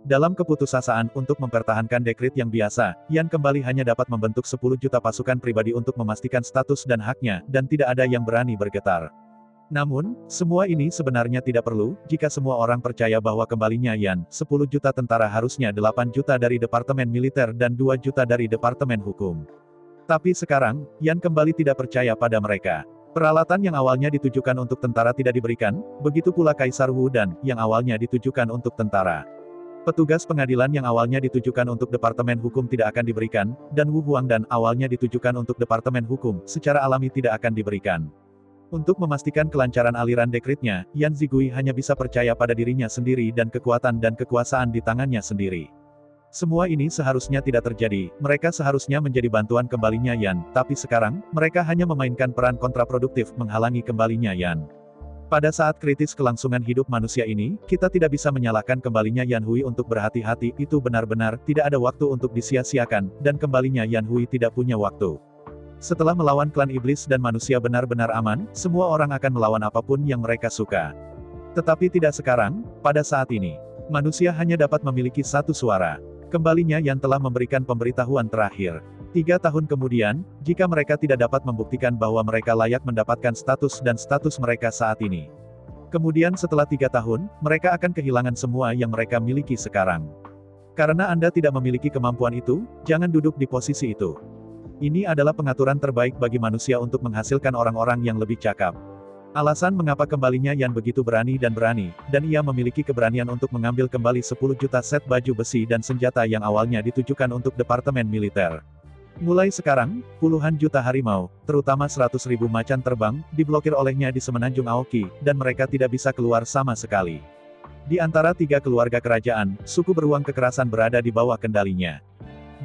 Dalam keputusasaan untuk mempertahankan dekret yang biasa, Yan kembali hanya dapat membentuk 10 juta pasukan pribadi untuk memastikan status dan haknya, dan tidak ada yang berani bergetar. Namun, semua ini sebenarnya tidak perlu, jika semua orang percaya bahwa kembalinya Yan, 10 juta tentara harusnya 8 juta dari Departemen Militer dan 2 juta dari Departemen Hukum. Tapi sekarang, Yan kembali tidak percaya pada mereka. Peralatan yang awalnya ditujukan untuk tentara tidak diberikan, begitu pula Kaisar Wu Dan, yang awalnya ditujukan untuk tentara. Petugas pengadilan yang awalnya ditujukan untuk Departemen Hukum tidak akan diberikan, dan Wu Huang Dan awalnya ditujukan untuk Departemen Hukum, secara alami tidak akan diberikan. Untuk memastikan kelancaran aliran dekretnya, Yan Zigui hanya bisa percaya pada dirinya sendiri dan kekuatan dan kekuasaan di tangannya sendiri. Semua ini seharusnya tidak terjadi, mereka seharusnya menjadi bantuan kembalinya Yan, tapi sekarang, mereka hanya memainkan peran kontraproduktif menghalangi kembalinya Yan. Pada saat kritis kelangsungan hidup manusia ini, kita tidak bisa menyalahkan kembalinya Yan Hui untuk berhati-hati, itu benar-benar tidak ada waktu untuk disia-siakan, dan kembalinya Yan Hui tidak punya waktu. Setelah melawan klan iblis dan manusia benar-benar aman, semua orang akan melawan apapun yang mereka suka. Tetapi tidak sekarang, pada saat ini. Manusia hanya dapat memiliki satu suara. Kembalinya Yan telah memberikan pemberitahuan terakhir. 3 tahun kemudian, jika mereka tidak dapat membuktikan bahwa mereka layak mendapatkan status dan status mereka saat ini. Kemudian setelah 3 tahun, mereka akan kehilangan semua yang mereka miliki sekarang. Karena Anda tidak memiliki kemampuan itu, jangan duduk di posisi itu. Ini adalah pengaturan terbaik bagi manusia untuk menghasilkan orang-orang yang lebih cakap. Alasan mengapa kembalinya Yan begitu berani, dan ia memiliki keberanian untuk mengambil kembali 10 juta set baju besi dan senjata yang awalnya ditujukan untuk Departemen Militer. Mulai sekarang, puluhan juta harimau, terutama 100.000 macan terbang, diblokir olehnya di semenanjung Aoki, dan mereka tidak bisa keluar sama sekali. Di antara 3 keluarga kerajaan, suku beruang kekerasan berada di bawah kendalinya.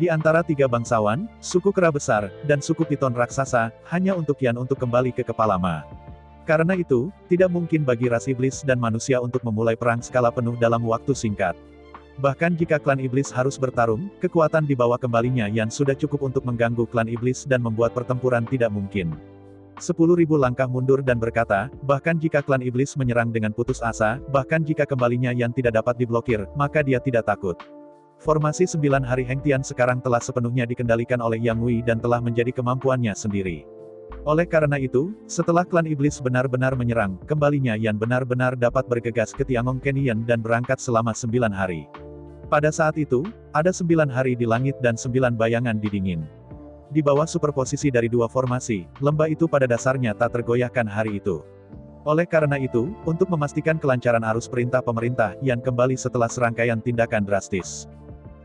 Di antara 3 bangsawan, suku kera besar, dan suku piton raksasa, hanya untuk Yan untuk kembali ke kepala Ma. Karena itu, tidak mungkin bagi ras iblis dan manusia untuk memulai perang skala penuh dalam waktu singkat. Bahkan jika klan iblis harus bertarung, kekuatan di bawah kembalinya Yan sudah cukup untuk mengganggu klan iblis dan membuat pertempuran tidak mungkin. 10.000 langkah mundur dan berkata, bahkan jika klan iblis menyerang dengan putus asa, bahkan jika kembalinya Yan tidak dapat diblokir, maka dia tidak takut. Formasi 9 hari Heng Tian sekarang telah sepenuhnya dikendalikan oleh Yang Wei dan telah menjadi kemampuannya sendiri. Oleh karena itu, setelah klan iblis benar-benar menyerang, kembalinya Yan benar-benar dapat bergegas ke Tiangong Canyon dan berangkat selama 9 hari. Pada saat itu, ada 9 hari di langit dan 9 bayangan di dingin. Di bawah superposisi dari dua formasi, lembah itu pada dasarnya tak tergoyahkan hari itu. Oleh karena itu, untuk memastikan kelancaran arus perintah pemerintah, Yan kembali setelah serangkaian tindakan drastis.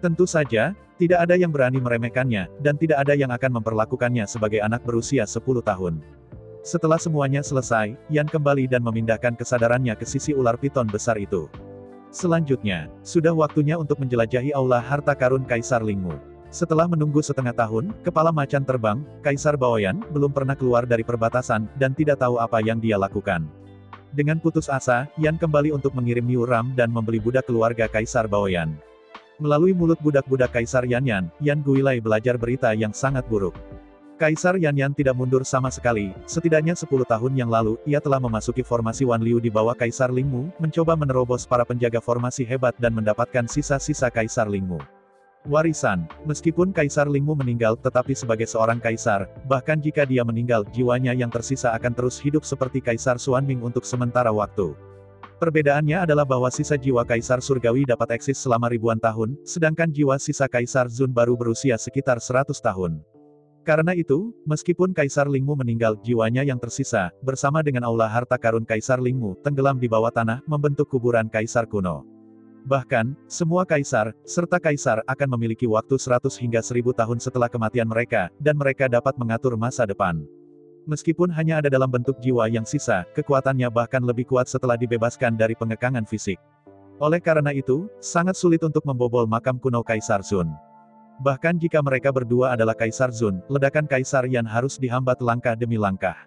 Tentu saja, tidak ada yang berani meremehkannya, dan tidak ada yang akan memperlakukannya sebagai anak berusia 10 tahun. Setelah semuanya selesai, Yan kembali dan memindahkan kesadarannya ke sisi ular piton besar itu. Selanjutnya, sudah waktunya untuk menjelajahi aula harta karun Kaisar Lingmu. Setelah menunggu setengah tahun, kepala macan terbang, Kaisar Baoyan, belum pernah keluar dari perbatasan, dan tidak tahu apa yang dia lakukan. Dengan putus asa, Yan kembali untuk mengirim Niu Ram dan membeli budak keluarga Kaisar Baoyan. Melalui mulut budak-budak Kaisar Yanyan, Yan Guilai belajar berita yang sangat buruk. Kaisar Yanyan tidak mundur sama sekali, setidaknya 10 tahun yang lalu, ia telah memasuki formasi Wan Liu di bawah Kaisar Lingmu, mencoba menerobos para penjaga formasi hebat dan mendapatkan sisa-sisa Kaisar Lingmu. Warisan, meskipun Kaisar Lingmu meninggal tetapi sebagai seorang kaisar, bahkan jika dia meninggal, jiwanya yang tersisa akan terus hidup seperti Kaisar Xuanming untuk sementara waktu. Perbedaannya adalah bahwa sisa jiwa Kaisar Surgawi dapat eksis selama ribuan tahun, sedangkan jiwa sisa Kaisar Zun baru berusia sekitar 100 tahun. Karena itu, meskipun Kaisar Lingmu meninggal, jiwanya yang tersisa, bersama dengan aula harta karun Kaisar Lingmu, tenggelam di bawah tanah, membentuk kuburan Kaisar kuno. Bahkan, semua kaisar, serta kaisar akan memiliki waktu 100 hingga 1000 tahun setelah kematian mereka, dan mereka dapat mengatur masa depan. Meskipun hanya ada dalam bentuk jiwa yang sisa, kekuatannya bahkan lebih kuat setelah dibebaskan dari pengekangan fisik. Oleh karena itu, sangat sulit untuk membobol makam kuno Kaisar Zun. Bahkan jika mereka berdua adalah Kaisar Zun, ledakan Kaisar Yan harus dihambat langkah demi langkah.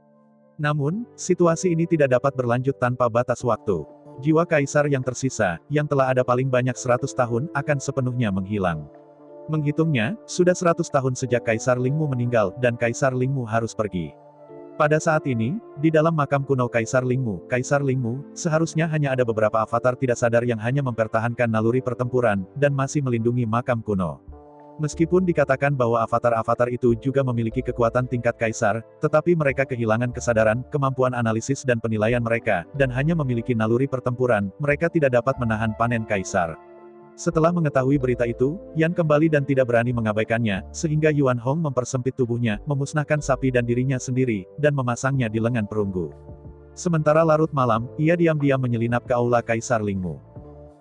Namun, situasi ini tidak dapat berlanjut tanpa batas waktu. Jiwa kaisar yang tersisa, yang telah ada paling banyak 100 tahun, akan sepenuhnya menghilang. Menghitungnya, sudah 100 tahun sejak Kaisar Lingmu meninggal, dan Kaisar Lingmu harus pergi. Pada saat ini, di dalam makam kuno Kaisar Lingmu, seharusnya hanya ada beberapa avatar tidak sadar yang hanya mempertahankan naluri pertempuran, dan masih melindungi makam kuno. Meskipun dikatakan bahwa avatar-avatar itu juga memiliki kekuatan tingkat kaisar, tetapi mereka kehilangan kesadaran, kemampuan analisis dan penilaian mereka, dan hanya memiliki naluri pertempuran, mereka tidak dapat menahan panen kaisar. Setelah mengetahui berita itu, Yan kembali dan tidak berani mengabaikannya, sehingga Yuan Hong mempersempit tubuhnya, memusnahkan sapi dan dirinya sendiri, dan memasangnya di lengan perunggu. Sementara larut malam, ia diam-diam menyelinap ke aula Kaisar Lingmu.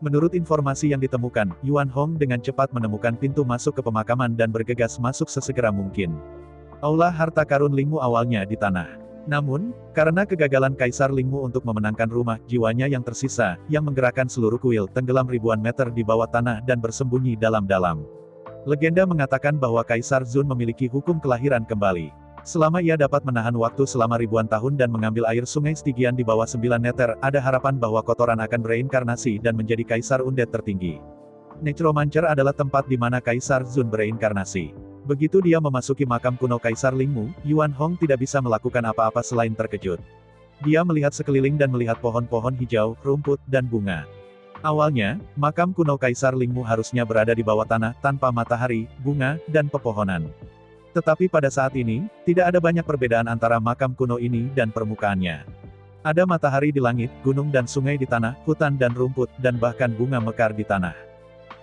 Menurut informasi yang ditemukan, Yuan Hong dengan cepat menemukan pintu masuk ke pemakaman dan bergegas masuk sesegera mungkin. Aula harta karun Lingmu awalnya di tanah. Namun, karena kegagalan Kaisar Lingmu untuk memenangkan rumah, jiwanya yang tersisa, yang menggerakkan seluruh kuil, tenggelam ribuan meter di bawah tanah dan bersembunyi dalam-dalam. Legenda mengatakan bahwa Kaisar Zun memiliki hukum kelahiran kembali. Selama ia dapat menahan waktu selama ribuan tahun dan mengambil air sungai Stygian di bawah 9 meter, ada harapan bahwa kotoran akan bereinkarnasi dan menjadi Kaisar Undead tertinggi. Necromancer adalah tempat di mana Kaisar Zun bereinkarnasi. Begitu dia memasuki makam kuno Kaisar Lingmu, Yuan Hong tidak bisa melakukan apa-apa selain terkejut. Dia melihat sekeliling dan melihat pohon-pohon hijau, rumput, dan bunga. Awalnya, makam kuno Kaisar Lingmu harusnya berada di bawah tanah, tanpa matahari, bunga, dan pepohonan. Tetapi pada saat ini, tidak ada banyak perbedaan antara makam kuno ini dan permukaannya. Ada matahari di langit, gunung dan sungai di tanah, hutan dan rumput, dan bahkan bunga mekar di tanah.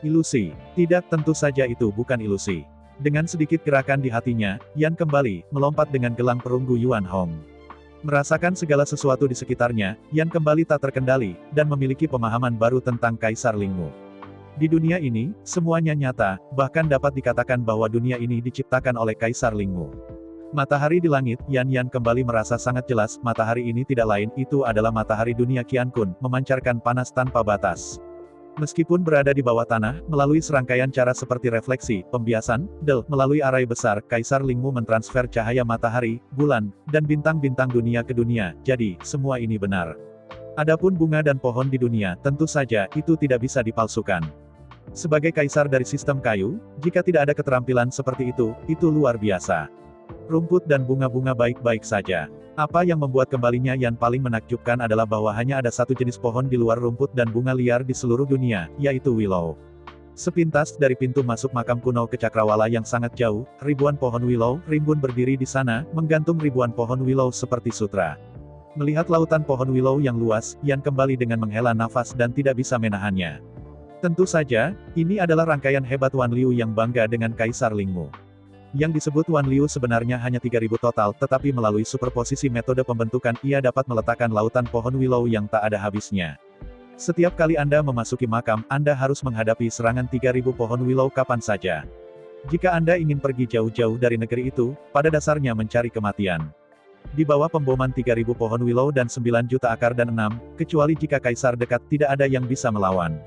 Ilusi. Tidak, tentu saja itu bukan ilusi. Dengan sedikit gerakan di hatinya, Yan kembali, melompat dengan gelang perunggu Yuan Hong. Merasakan segala sesuatu di sekitarnya, Yan kembali tak terkendali, dan memiliki pemahaman baru tentang Kaisar Lingmu. Di dunia ini, semuanya nyata, bahkan dapat dikatakan bahwa dunia ini diciptakan oleh Kaisar Lingmu. Matahari di langit, Yan kembali merasa sangat jelas, matahari ini tidak lain, itu adalah matahari dunia Qiankun, memancarkan panas tanpa batas. Meskipun berada di bawah tanah, melalui serangkaian cara seperti refleksi, pembiasan, melalui arai besar, Kaisar Lingmu mentransfer cahaya matahari, bulan, dan bintang-bintang dunia ke dunia, jadi, semua ini benar. Adapun bunga dan pohon di dunia, tentu saja, itu tidak bisa dipalsukan. Sebagai kaisar dari sistem kayu, jika tidak ada keterampilan seperti itu luar biasa. Rumput dan bunga-bunga baik-baik saja. Apa yang membuat kembalinya Yan paling menakjubkan adalah bahwa hanya ada satu jenis pohon di luar rumput dan bunga liar di seluruh dunia, yaitu willow. Sepintas dari pintu masuk makam kuno ke Cakrawala yang sangat jauh, ribuan pohon willow rimbun berdiri di sana, menggantung ribuan pohon willow seperti sutra. Melihat lautan pohon willow yang luas, Yan kembali dengan menghela nafas dan tidak bisa menahannya. Tentu saja, ini adalah rangkaian hebat Wan Liu yang bangga dengan Kaisar Lingmu. Yang disebut Wan Liu sebenarnya hanya 3000 total, tetapi melalui superposisi metode pembentukan, ia dapat meletakkan lautan pohon willow yang tak ada habisnya. Setiap kali Anda memasuki makam, Anda harus menghadapi serangan 3000 pohon willow kapan saja. Jika Anda ingin pergi jauh-jauh dari negeri itu, pada dasarnya mencari kematian. Di bawah pemboman 3000 pohon willow dan 9 juta akar dan 6, kecuali jika kaisar dekat, tidak ada yang bisa melawan.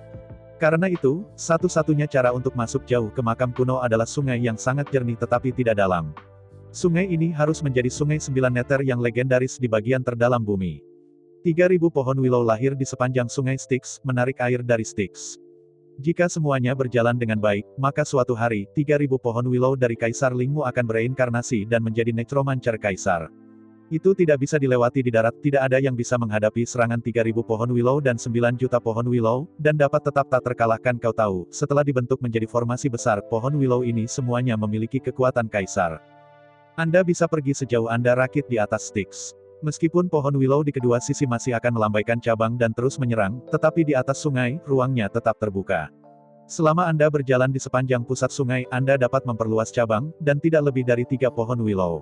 Karena itu, satu-satunya cara untuk masuk jauh ke makam kuno adalah sungai yang sangat jernih tetapi tidak dalam. Sungai ini harus menjadi sungai 9 meter yang legendaris di bagian terdalam bumi. 3000 pohon willow lahir di sepanjang sungai Styx, menarik air dari Styx. Jika semuanya berjalan dengan baik, maka suatu hari, 3000 pohon willow dari Kaisar Lingmu akan bereinkarnasi dan menjadi necromancer kaisar. Itu tidak bisa dilewati di darat, tidak ada yang bisa menghadapi serangan 3000 pohon willow dan 9 juta pohon willow, dan dapat tetap tak terkalahkan. Kau tahu, setelah dibentuk menjadi formasi besar, pohon willow ini semuanya memiliki kekuatan kaisar. Anda bisa pergi sejauh Anda rakit di atas Styx. Meskipun pohon willow di kedua sisi masih akan melambaikan cabang dan terus menyerang, tetapi di atas sungai, ruangnya tetap terbuka. Selama Anda berjalan di sepanjang pusat sungai, Anda dapat memperluas cabang, dan tidak lebih dari 3 pohon willow.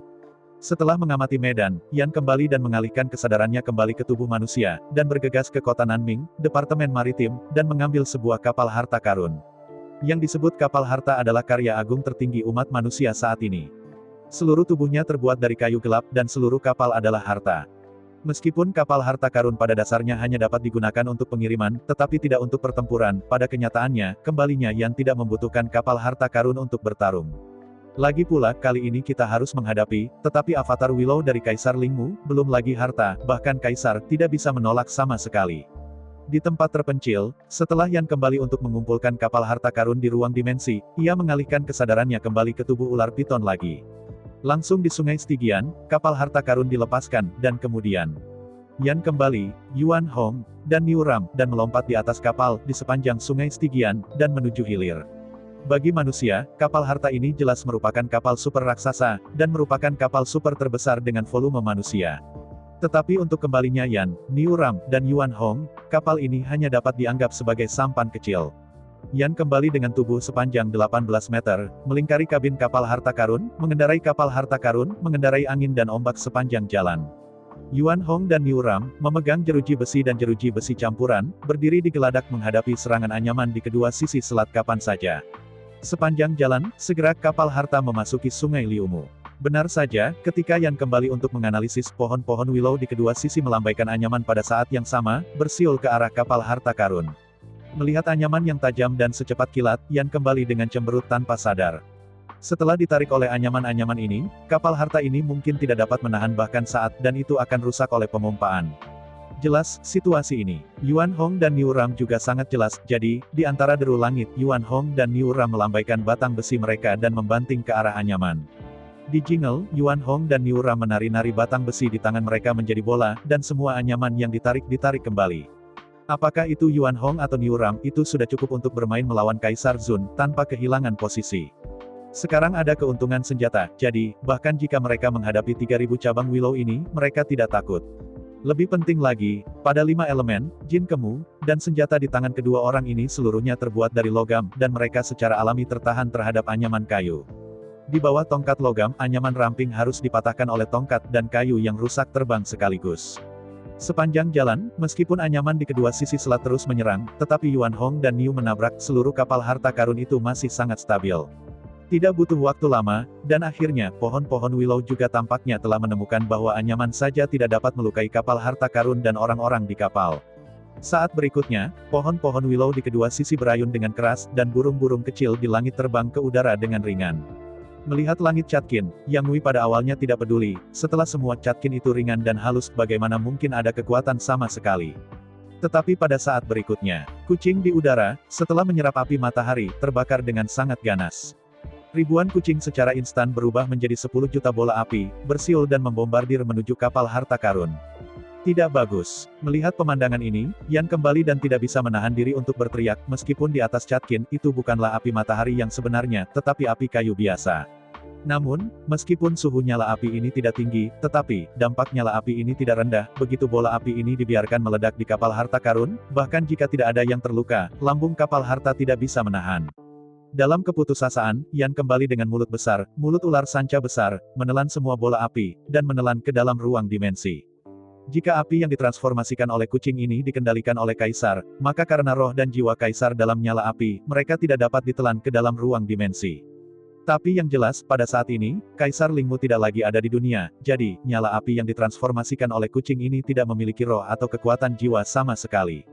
Setelah mengamati medan, Yan kembali dan mengalihkan kesadarannya kembali ke tubuh manusia, dan bergegas ke kota Nanming, Departemen Maritim, dan mengambil sebuah kapal harta karun. Yang disebut kapal harta adalah karya agung tertinggi umat manusia saat ini. Seluruh tubuhnya terbuat dari kayu gelap dan seluruh kapal adalah harta. Meskipun kapal harta karun pada dasarnya hanya dapat digunakan untuk pengiriman, tetapi tidak untuk pertempuran, pada kenyataannya, kembalinya Yan tidak membutuhkan kapal harta karun untuk bertarung. Lagi pula, kali ini kita harus menghadapi, tetapi avatar willow dari Kaisar Lingmu, belum lagi harta, bahkan Kaisar, tidak bisa menolak sama sekali. Di tempat terpencil, setelah Yan kembali untuk mengumpulkan kapal harta karun di ruang dimensi, ia mengalihkan kesadarannya kembali ke tubuh ular piton lagi. Langsung di sungai Stygian, kapal harta karun dilepaskan, dan kemudian Yan kembali, Yuan Hong, dan Niu Ram, dan melompat di atas kapal, di sepanjang sungai Stygian, dan menuju hilir. Bagi manusia, kapal harta ini jelas merupakan kapal super raksasa, dan merupakan kapal super terbesar dengan volume manusia. Tetapi untuk kembalinya Yan, Niu Ram, dan Yuan Hong, kapal ini hanya dapat dianggap sebagai sampan kecil. Yan kembali dengan tubuh sepanjang 18 meter, melingkari kabin kapal harta karun, mengendarai kapal harta karun, mengendarai angin dan ombak sepanjang jalan. Yuan Hong dan Niu Ram, memegang jeruji besi dan jeruji besi campuran, berdiri di geladak menghadapi serangan anyaman di kedua sisi selat kapan saja. Sepanjang jalan, segera kapal harta memasuki sungai Liumu. Benar saja, ketika Yan kembali untuk menganalisis pohon-pohon willow di kedua sisi melambaikan anyaman pada saat yang sama, bersiul ke arah kapal harta karun. Melihat anyaman yang tajam dan secepat kilat, Yan kembali dengan cemberut tanpa sadar. Setelah ditarik oleh anyaman-anyaman ini, kapal harta ini mungkin tidak dapat menahan bahkan saat, dan itu akan rusak oleh pemompaan. Jelas, situasi ini. Yuan Hong dan Niu Ram juga sangat jelas, jadi, di antara deru langit, Yuan Hong dan Niu Ram melambaikan batang besi mereka dan membanting ke arah anyaman. Di jingle, Yuan Hong dan Niu Ram menari-nari batang besi di tangan mereka menjadi bola, dan semua anyaman yang ditarik kembali. Apakah itu Yuan Hong atau Niu Ram, itu sudah cukup untuk bermain melawan Kaisar Zun, tanpa kehilangan posisi. Sekarang ada keuntungan senjata, jadi, bahkan jika mereka menghadapi 3000 cabang willow ini, mereka tidak takut. Lebih penting lagi, pada 5 elemen, jin kemu, dan senjata di tangan kedua orang ini seluruhnya terbuat dari logam, dan mereka secara alami tertahan terhadap anyaman kayu. Di bawah tongkat logam, anyaman ramping harus dipatahkan oleh tongkat dan kayu yang rusak terbang sekaligus. Sepanjang jalan, meskipun anyaman di kedua sisi selat terus menyerang, tetapi Yuan Hong dan Niu menabrak seluruh kapal harta karun itu masih sangat stabil. Tidak butuh waktu lama, dan akhirnya, pohon-pohon willow juga tampaknya telah menemukan bahwa anyaman saja tidak dapat melukai kapal harta karun dan orang-orang di kapal. Saat berikutnya, pohon-pohon willow di kedua sisi berayun dengan keras, dan burung-burung kecil di langit terbang ke udara dengan ringan. Melihat langit Catkin, Yang Wei pada awalnya tidak peduli, setelah semua Catkin itu ringan dan halus, bagaimana mungkin ada kekuatan sama sekali. Tetapi pada saat berikutnya, kucing di udara, setelah menyerap api matahari, terbakar dengan sangat ganas. Ribuan kucing secara instan berubah menjadi 10 juta bola api, bersiul dan membombardir menuju kapal harta karun. Tidak bagus. Melihat pemandangan ini, Yan kembali dan tidak bisa menahan diri untuk berteriak, meskipun di atas Catkin, itu bukanlah api matahari yang sebenarnya, tetapi api kayu biasa. Namun, meskipun suhu nyala api ini tidak tinggi, tetapi, dampak nyala api ini tidak rendah, begitu bola api ini dibiarkan meledak di kapal harta karun, bahkan jika tidak ada yang terluka, lambung kapal harta tidak bisa menahan. Dalam keputusasaan, Yan kembali dengan mulut besar, mulut ular sanca besar, menelan semua bola api, dan menelan ke dalam ruang dimensi. Jika api yang ditransformasikan oleh kucing ini dikendalikan oleh Kaisar, maka karena roh dan jiwa Kaisar dalam nyala api, mereka tidak dapat ditelan ke dalam ruang dimensi. Tapi yang jelas, pada saat ini, Kaisar Lingmu tidak lagi ada di dunia, jadi, nyala api yang ditransformasikan oleh kucing ini tidak memiliki roh atau kekuatan jiwa sama sekali.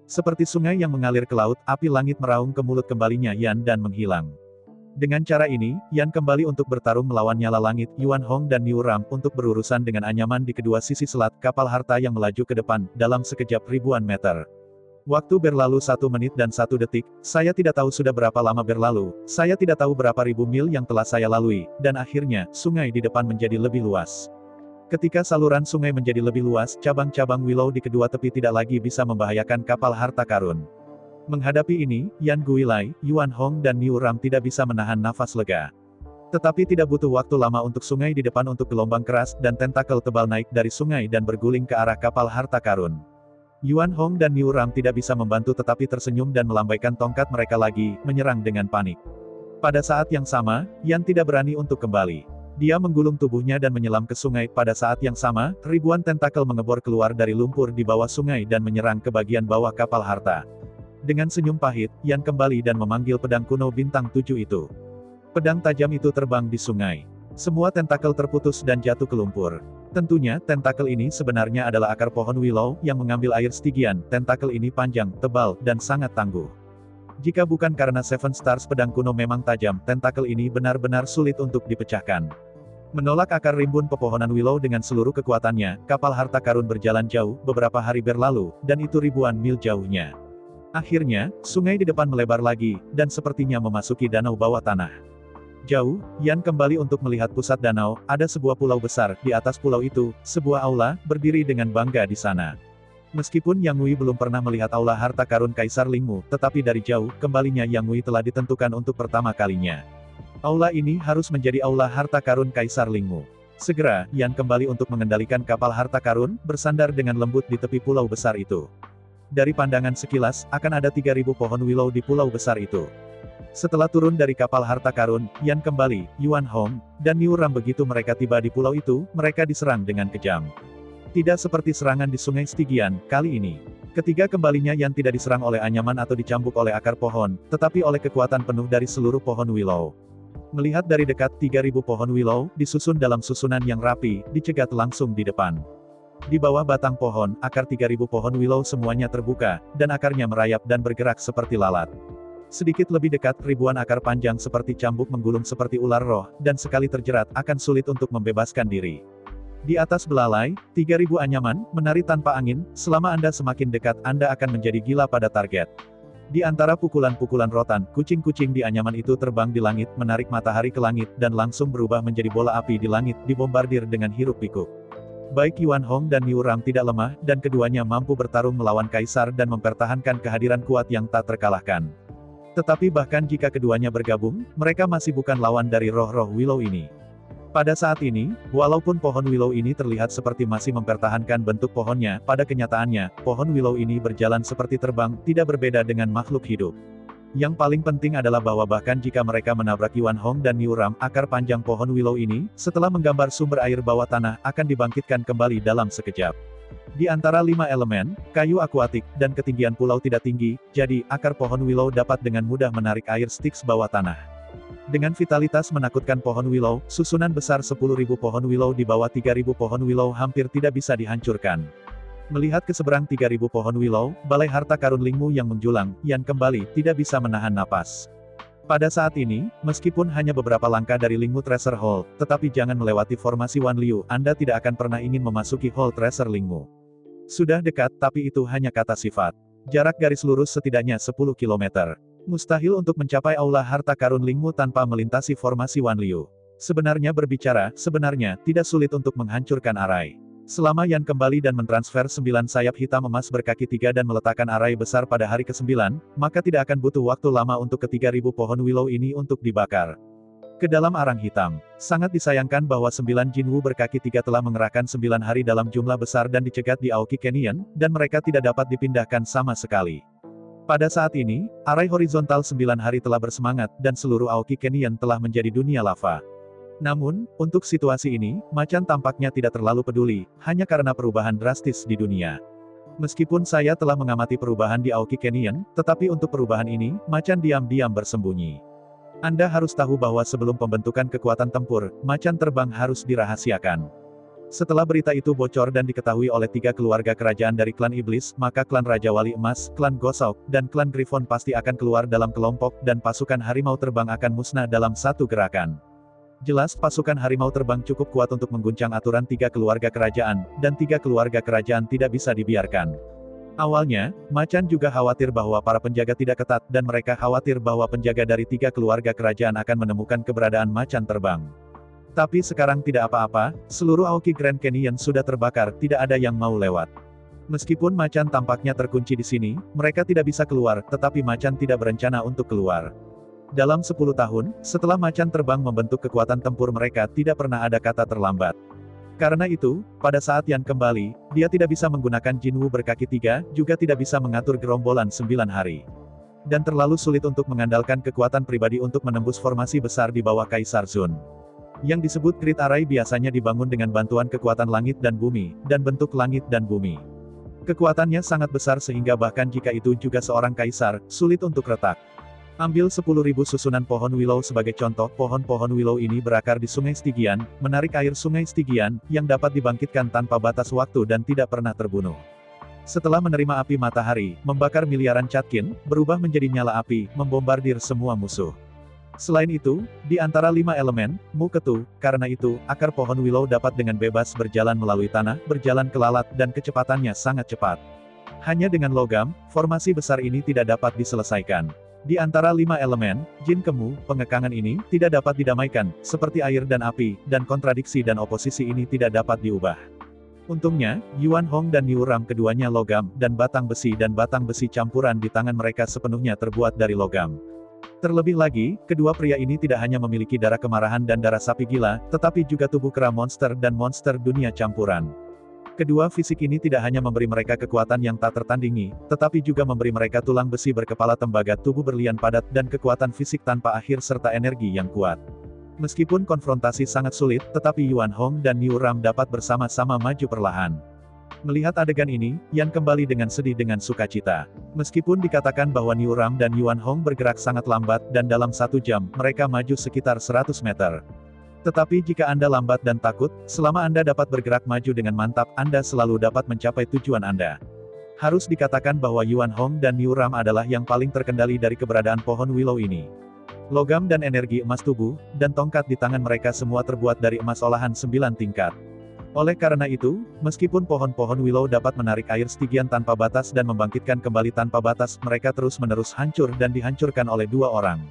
Seperti sungai yang mengalir ke laut, api langit meraung ke mulut kembalinya Yan dan menghilang. Dengan cara ini, Yan kembali untuk bertarung melawan nyala langit, Yuan Hong dan Niu Ram untuk berurusan dengan anyaman di kedua sisi selat kapal harta yang melaju ke depan, dalam sekejap ribuan meter. Waktu berlalu 1 menit dan 1 detik, saya tidak tahu sudah berapa lama berlalu, saya tidak tahu berapa ribu mil yang telah saya lalui, dan akhirnya, sungai di depan menjadi lebih luas. Ketika saluran sungai menjadi lebih luas, cabang-cabang willow di kedua tepi tidak lagi bisa membahayakan kapal harta karun. Menghadapi ini, Yan Guilai, Yuan Hong dan Niu Ram tidak bisa menahan nafas lega. Tetapi tidak butuh waktu lama untuk sungai di depan untuk gelombang keras dan tentakel tebal naik dari sungai dan berguling ke arah kapal harta karun. Yuan Hong dan Niu Ram tidak bisa membantu tetapi tersenyum dan melambaikan tongkat mereka lagi, menyerang dengan panik. Pada saat yang sama, Yan tidak berani untuk kembali. Dia menggulung tubuhnya dan menyelam ke sungai. Pada saat yang sama, ribuan tentakel mengebor keluar dari lumpur di bawah sungai dan menyerang ke bagian bawah kapal harta. Dengan senyum pahit, Yan kembali dan memanggil pedang kuno bintang 7 itu. Pedang tajam itu terbang di sungai. Semua tentakel terputus dan jatuh ke lumpur. Tentunya, tentakel ini sebenarnya adalah akar pohon willow yang mengambil air Stygian. Tentakel ini panjang, tebal, dan sangat tangguh. Jika bukan karena Seven Stars pedang kuno memang tajam, tentakel ini benar-benar sulit untuk dipecahkan. Menolak akar rimbun pepohonan willow dengan seluruh kekuatannya, kapal harta karun berjalan jauh, beberapa hari berlalu, dan itu ribuan mil jauhnya. Akhirnya, sungai di depan melebar lagi, dan sepertinya memasuki danau bawah tanah. Jauh, Yan kembali untuk melihat pusat danau, ada sebuah pulau besar, di atas pulau itu, sebuah aula, berdiri dengan bangga di sana. Meskipun Yang Wei belum pernah melihat aula harta karun Kaisar Lingmu, tetapi dari jauh, kembalinya Yang Wei telah ditentukan untuk pertama kalinya. Aula ini harus menjadi aula harta karun Kaisar Lingmu. Segera, Yan kembali untuk mengendalikan kapal harta karun, bersandar dengan lembut di tepi pulau besar itu. Dari pandangan sekilas, akan ada 3.000 pohon willow di pulau besar itu. Setelah turun dari kapal harta karun, Yan kembali, Yuan Hong, dan Niu Ram begitu mereka tiba di pulau itu, mereka diserang dengan kejam. Tidak seperti serangan di sungai Stygian, kali ini. Ketiga kembalinya Yan tidak diserang oleh anyaman atau dicambuk oleh akar pohon, tetapi oleh kekuatan penuh dari seluruh pohon willow. Melihat dari dekat 3.000 pohon willow, disusun dalam susunan yang rapi, dicegat langsung di depan. Di bawah batang pohon, akar 3.000 pohon willow semuanya terbuka, dan akarnya merayap dan bergerak seperti lalat. Sedikit lebih dekat, ribuan akar panjang seperti cambuk menggulung seperti ular roh, dan sekali terjerat, akan sulit untuk membebaskan diri. Di atas belalai, 3.000 anyaman, menari tanpa angin, selama Anda semakin dekat, Anda akan menjadi gila pada target. Di antara pukulan-pukulan rotan, kucing-kucing di anyaman itu terbang di langit, menarik matahari ke langit, dan langsung berubah menjadi bola api di langit, dibombardir dengan hiruk-pikuk. Baik Yuan Hong dan Niu Ram tidak lemah, dan keduanya mampu bertarung melawan Kaisar dan mempertahankan kehadiran kuat yang tak terkalahkan. Tetapi bahkan jika keduanya bergabung, mereka masih bukan lawan dari roh-roh willow ini. Pada saat ini, walaupun pohon willow ini terlihat seperti masih mempertahankan bentuk pohonnya, pada kenyataannya, pohon willow ini berjalan seperti terbang, tidak berbeda dengan makhluk hidup. Yang paling penting adalah bahwa bahkan jika mereka menabrak Yuan Hong dan Niu Ram, akar panjang pohon willow ini, setelah menggambar sumber air bawah tanah, akan dibangkitkan kembali dalam sekejap. Di antara 5 elemen, kayu akuatik, dan ketinggian pulau tidak tinggi, jadi, akar pohon willow dapat dengan mudah menarik air Styx bawah tanah. Dengan vitalitas menakutkan pohon willow, susunan besar 10.000 pohon willow di bawah 3.000 pohon willow hampir tidak bisa dihancurkan. Melihat ke seberang 3.000 pohon willow, balai harta karun Lingmu yang menjulang, Yan kembali, tidak bisa menahan napas. Pada saat ini, meskipun hanya beberapa langkah dari Lingmu Treasure Hall, tetapi jangan melewati formasi Wan Liu, Anda tidak akan pernah ingin memasuki Hall Treasure Lingmu. Sudah dekat, tapi itu hanya kata sifat. Jarak garis lurus setidaknya 10 km. Mustahil untuk mencapai aula harta karun Lingmu tanpa melintasi formasi Wanliu. Sebenarnya tidak sulit untuk menghancurkan arai. Selama Yan kembali dan mentransfer 9 sayap hitam emas berkaki 3 dan meletakkan arai besar pada hari ke-9, maka tidak akan butuh waktu lama untuk ke-3000 pohon willow ini untuk dibakar. Ke dalam arang hitam. Sangat disayangkan bahwa 9 Jinwu berkaki 3 telah mengerahkan 9 hari dalam jumlah besar dan dicegat di Aoki Canyon, dan mereka tidak dapat dipindahkan sama sekali. Pada saat ini, arai horizontal 9 hari telah bersemangat, dan seluruh Aoki Canyon telah menjadi dunia lava. Namun, untuk situasi ini, Macan tampaknya tidak terlalu peduli, hanya karena perubahan drastis di dunia. Meskipun saya telah mengamati perubahan di Aoki Canyon, tetapi untuk perubahan ini, Macan diam-diam bersembunyi. Anda harus tahu bahwa sebelum pembentukan kekuatan tempur, Macan terbang harus dirahasiakan. Setelah berita itu bocor dan diketahui oleh 3 keluarga kerajaan dari klan iblis, maka klan Raja Wali Emas, klan Gosauk, dan klan Griffon pasti akan keluar dalam kelompok, dan pasukan harimau terbang akan musnah dalam satu gerakan. Jelas pasukan harimau terbang cukup kuat untuk mengguncang aturan 3 keluarga kerajaan, dan 3 keluarga kerajaan tidak bisa dibiarkan. Awalnya, Macan juga khawatir bahwa para penjaga tidak ketat, dan mereka khawatir bahwa penjaga dari 3 keluarga kerajaan akan menemukan keberadaan Macan terbang. Tapi sekarang tidak apa-apa, seluruh Aoki Grand Canyon sudah terbakar, tidak ada yang mau lewat. Meskipun Macan tampaknya terkunci di sini, mereka tidak bisa keluar, tetapi Macan tidak berencana untuk keluar. Dalam 10 tahun, setelah Macan terbang membentuk kekuatan tempur mereka tidak pernah ada kata terlambat. Karena itu, pada saat Yan kembali, dia tidak bisa menggunakan Jinwu berkaki 3, juga tidak bisa mengatur gerombolan 9 hari. Dan terlalu sulit untuk mengandalkan kekuatan pribadi untuk menembus formasi besar di bawah Kaisar Zun. Yang disebut Great Array biasanya dibangun dengan bantuan kekuatan langit dan bumi, dan bentuk langit dan bumi. Kekuatannya sangat besar sehingga bahkan jika itu juga seorang kaisar, sulit untuk retak. Ambil 10.000 susunan pohon willow sebagai contoh, pohon-pohon willow ini berakar di Sungai Stygian, menarik air Sungai Stygian, yang dapat dibangkitkan tanpa batas waktu dan tidak pernah terbunuh. Setelah menerima api matahari, membakar miliaran catkin, berubah menjadi nyala api, membombardir semua musuh. Selain itu, di antara 5 elemen, Mu Ketu, karena itu, akar pohon willow dapat dengan bebas berjalan melalui tanah, berjalan ke lalat, dan kecepatannya sangat cepat. Hanya dengan logam, formasi besar ini tidak dapat diselesaikan. Di antara 5 elemen, Jin Kemu, pengekangan ini, tidak dapat didamaikan, seperti air dan api, dan kontradiksi dan oposisi ini tidak dapat diubah. Untungnya, Yuan Hong dan Niu Ram keduanya logam, dan batang besi campuran di tangan mereka sepenuhnya terbuat dari logam. Terlebih lagi, kedua pria ini tidak hanya memiliki darah kemarahan dan darah sapi gila, tetapi juga tubuh kera monster dan monster dunia campuran. Kedua fisik ini tidak hanya memberi mereka kekuatan yang tak tertandingi, tetapi juga memberi mereka tulang besi berkepala tembaga, tubuh berlian padat, dan kekuatan fisik tanpa akhir serta energi yang kuat. Meskipun konfrontasi sangat sulit, tetapi Yuan Hong dan Niu Ram dapat bersama-sama maju perlahan. Melihat adegan ini, Yan kembali dengan sedih dengan sukacita. Meskipun dikatakan bahwa Niu Ram dan Yuan Hong bergerak sangat lambat, dan dalam 1 jam, mereka maju sekitar 100 meter. Tetapi jika Anda lambat dan takut, selama Anda dapat bergerak maju dengan mantap, Anda selalu dapat mencapai tujuan Anda. Harus dikatakan bahwa Yuan Hong dan Niu Ram adalah yang paling terkendali dari keberadaan pohon willow ini. Logam dan energi emas tubuh, dan tongkat di tangan mereka semua terbuat dari emas olahan 9 tingkat. Oleh karena itu, meskipun pohon-pohon willow dapat menarik air Stygian tanpa batas dan membangkitkan kembali tanpa batas, mereka terus-menerus hancur dan dihancurkan oleh 2 orang.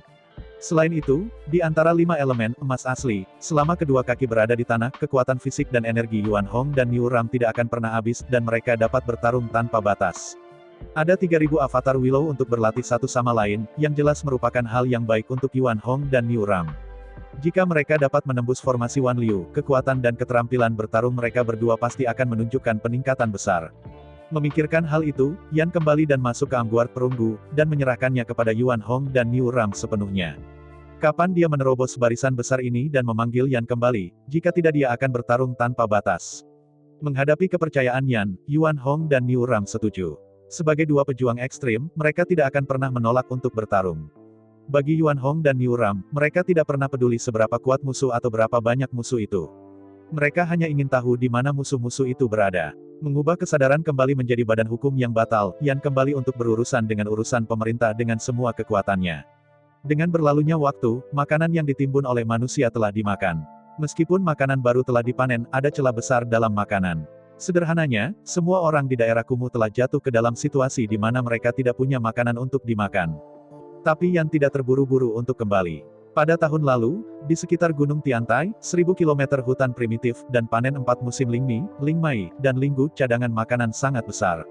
Selain itu, di antara 5 elemen emas asli, selama kedua kaki berada di tanah, kekuatan fisik dan energi Yuan Hong dan Niu Ram tidak akan pernah habis, dan mereka dapat bertarung tanpa batas. Ada 3.000 avatar willow untuk berlatih satu sama lain, yang jelas merupakan hal yang baik untuk Yuan Hong dan Niu Ram. Jika mereka dapat menembus formasi Wanliu, kekuatan dan keterampilan bertarung mereka berdua pasti akan menunjukkan peningkatan besar. Memikirkan hal itu, Yan kembali dan masuk ke Amguard Perunggu, dan menyerahkannya kepada Yuan Hong dan Niu Ram sepenuhnya. Kapan dia menerobos barisan besar ini dan memanggil Yan kembali, jika tidak dia akan bertarung tanpa batas. Menghadapi kepercayaan Yan, Yuan Hong dan Niu Ram setuju. Sebagai 2 pejuang ekstrim, mereka tidak akan pernah menolak untuk bertarung. Bagi Yuan Hong dan Niu Ram, mereka tidak pernah peduli seberapa kuat musuh atau berapa banyak musuh itu. Mereka hanya ingin tahu di mana musuh-musuh itu berada. Mengubah kesadaran kembali menjadi badan hukum yang batal, Yan kembali untuk berurusan dengan urusan pemerintah dengan semua kekuatannya. Dengan berlalunya waktu, makanan yang ditimbun oleh manusia telah dimakan. Meskipun makanan baru telah dipanen, ada celah besar dalam makanan. Sederhananya, semua orang di daerah kumuh telah jatuh ke dalam situasi di mana mereka tidak punya makanan untuk dimakan. Tapi Yan tidak terburu-buru untuk kembali. Pada tahun lalu, di sekitar Gunung Tiantai, 1000 km hutan primitif, dan panen 4 musim Lingmi, Lingmai, dan Linggu, cadangan makanan sangat besar.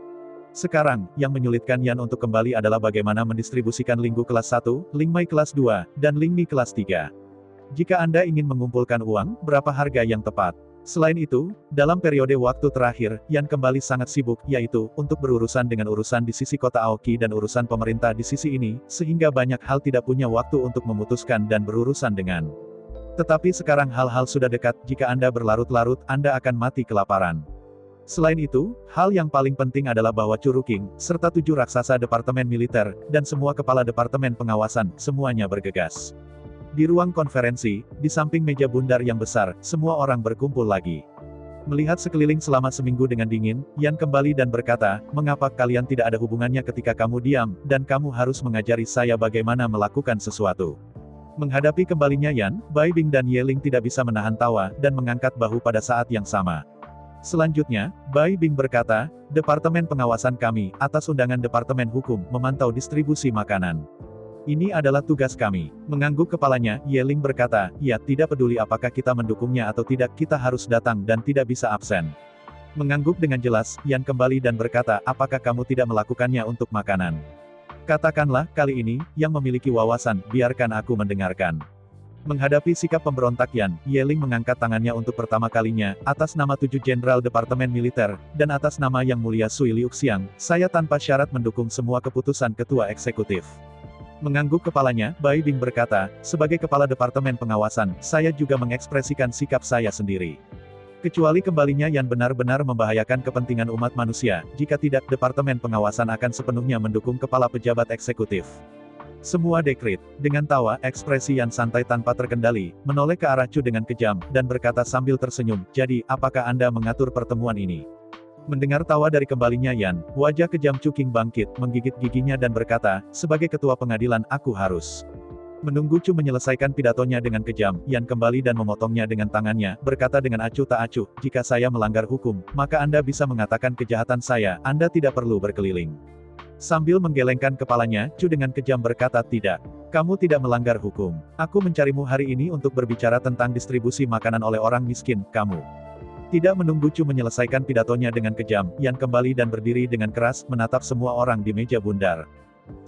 Sekarang, yang menyulitkan Yan untuk kembali adalah bagaimana mendistribusikan Linggu kelas 1, Lingmai kelas 2, dan Lingmi kelas 3. Jika Anda ingin mengumpulkan uang, berapa harga yang tepat? Selain itu, dalam periode waktu terakhir, Yan kembali sangat sibuk, yaitu, untuk berurusan dengan urusan di sisi kota Aoki dan urusan pemerintah di sisi ini, sehingga banyak hal tidak punya waktu untuk memutuskan dan berurusan dengan. Tetapi sekarang hal-hal sudah dekat, jika Anda berlarut-larut, Anda akan mati kelaparan. Selain itu, hal yang paling penting adalah bahwa Curuking, serta 7 raksasa departemen militer, dan semua kepala departemen pengawasan, semuanya bergegas. Di ruang konferensi, di samping meja bundar yang besar, semua orang berkumpul lagi. Melihat sekeliling selama seminggu dengan dingin, Yan kembali dan berkata, "Mengapa kalian tidak ada hubungannya ketika kamu diam, dan kamu harus mengajari saya bagaimana melakukan sesuatu?" Menghadapi kembalinya Yan, Bai Bing dan Ye Ling tidak bisa menahan tawa, dan mengangkat bahu pada saat yang sama. Selanjutnya, Bai Bing berkata, "Departemen pengawasan kami, atas undangan Departemen Hukum, memantau distribusi makanan. Ini adalah tugas kami." Mengangguk kepalanya, Ye Ling berkata, "Ya, tidak peduli apakah kita mendukungnya atau tidak, kita harus datang dan tidak bisa absen." Mengangguk dengan jelas, Yan kembali dan berkata, "Apakah kamu tidak melakukannya untuk makanan? Katakanlah, kali ini, yang memiliki wawasan, biarkan aku mendengarkan." Menghadapi sikap pemberontak Yan, Ye Ling mengangkat tangannya untuk pertama kalinya, atas nama 7 Jenderal Departemen Militer, dan atas nama Yang Mulia Sui Liuxiang, saya tanpa syarat mendukung semua keputusan Ketua Eksekutif. Mengangguk kepalanya, Bai Bing berkata, "Sebagai Kepala Departemen Pengawasan, saya juga mengekspresikan sikap saya sendiri. Kecuali kembalinya Yan benar-benar membahayakan kepentingan umat manusia, jika tidak, Departemen Pengawasan akan sepenuhnya mendukung Kepala Pejabat Eksekutif." Semua dekrit. Dengan tawa, ekspresi Yan santai tanpa terkendali, menoleh ke arah Chu dengan kejam, dan berkata sambil tersenyum, "Jadi, apakah Anda mengatur pertemuan ini?" Mendengar tawa dari kembalinya Yan, wajah kejam Chu King bangkit, menggigit giginya dan berkata, "Sebagai ketua pengadilan, aku harus." Menunggu Chu menyelesaikan pidatonya dengan kejam, Yan kembali dan memotongnya dengan tangannya, berkata dengan acuh tak acuh, "Jika saya melanggar hukum, maka Anda bisa mengatakan kejahatan saya, Anda tidak perlu berkeliling." Sambil menggelengkan kepalanya, Chu dengan kejam berkata, "Tidak. Kamu tidak melanggar hukum. Aku mencarimu hari ini untuk berbicara tentang distribusi makanan oleh orang miskin, kamu." Tidak menunggu Chu menyelesaikan pidatonya dengan kejam, Yan kembali dan berdiri dengan keras, menatap semua orang di meja bundar.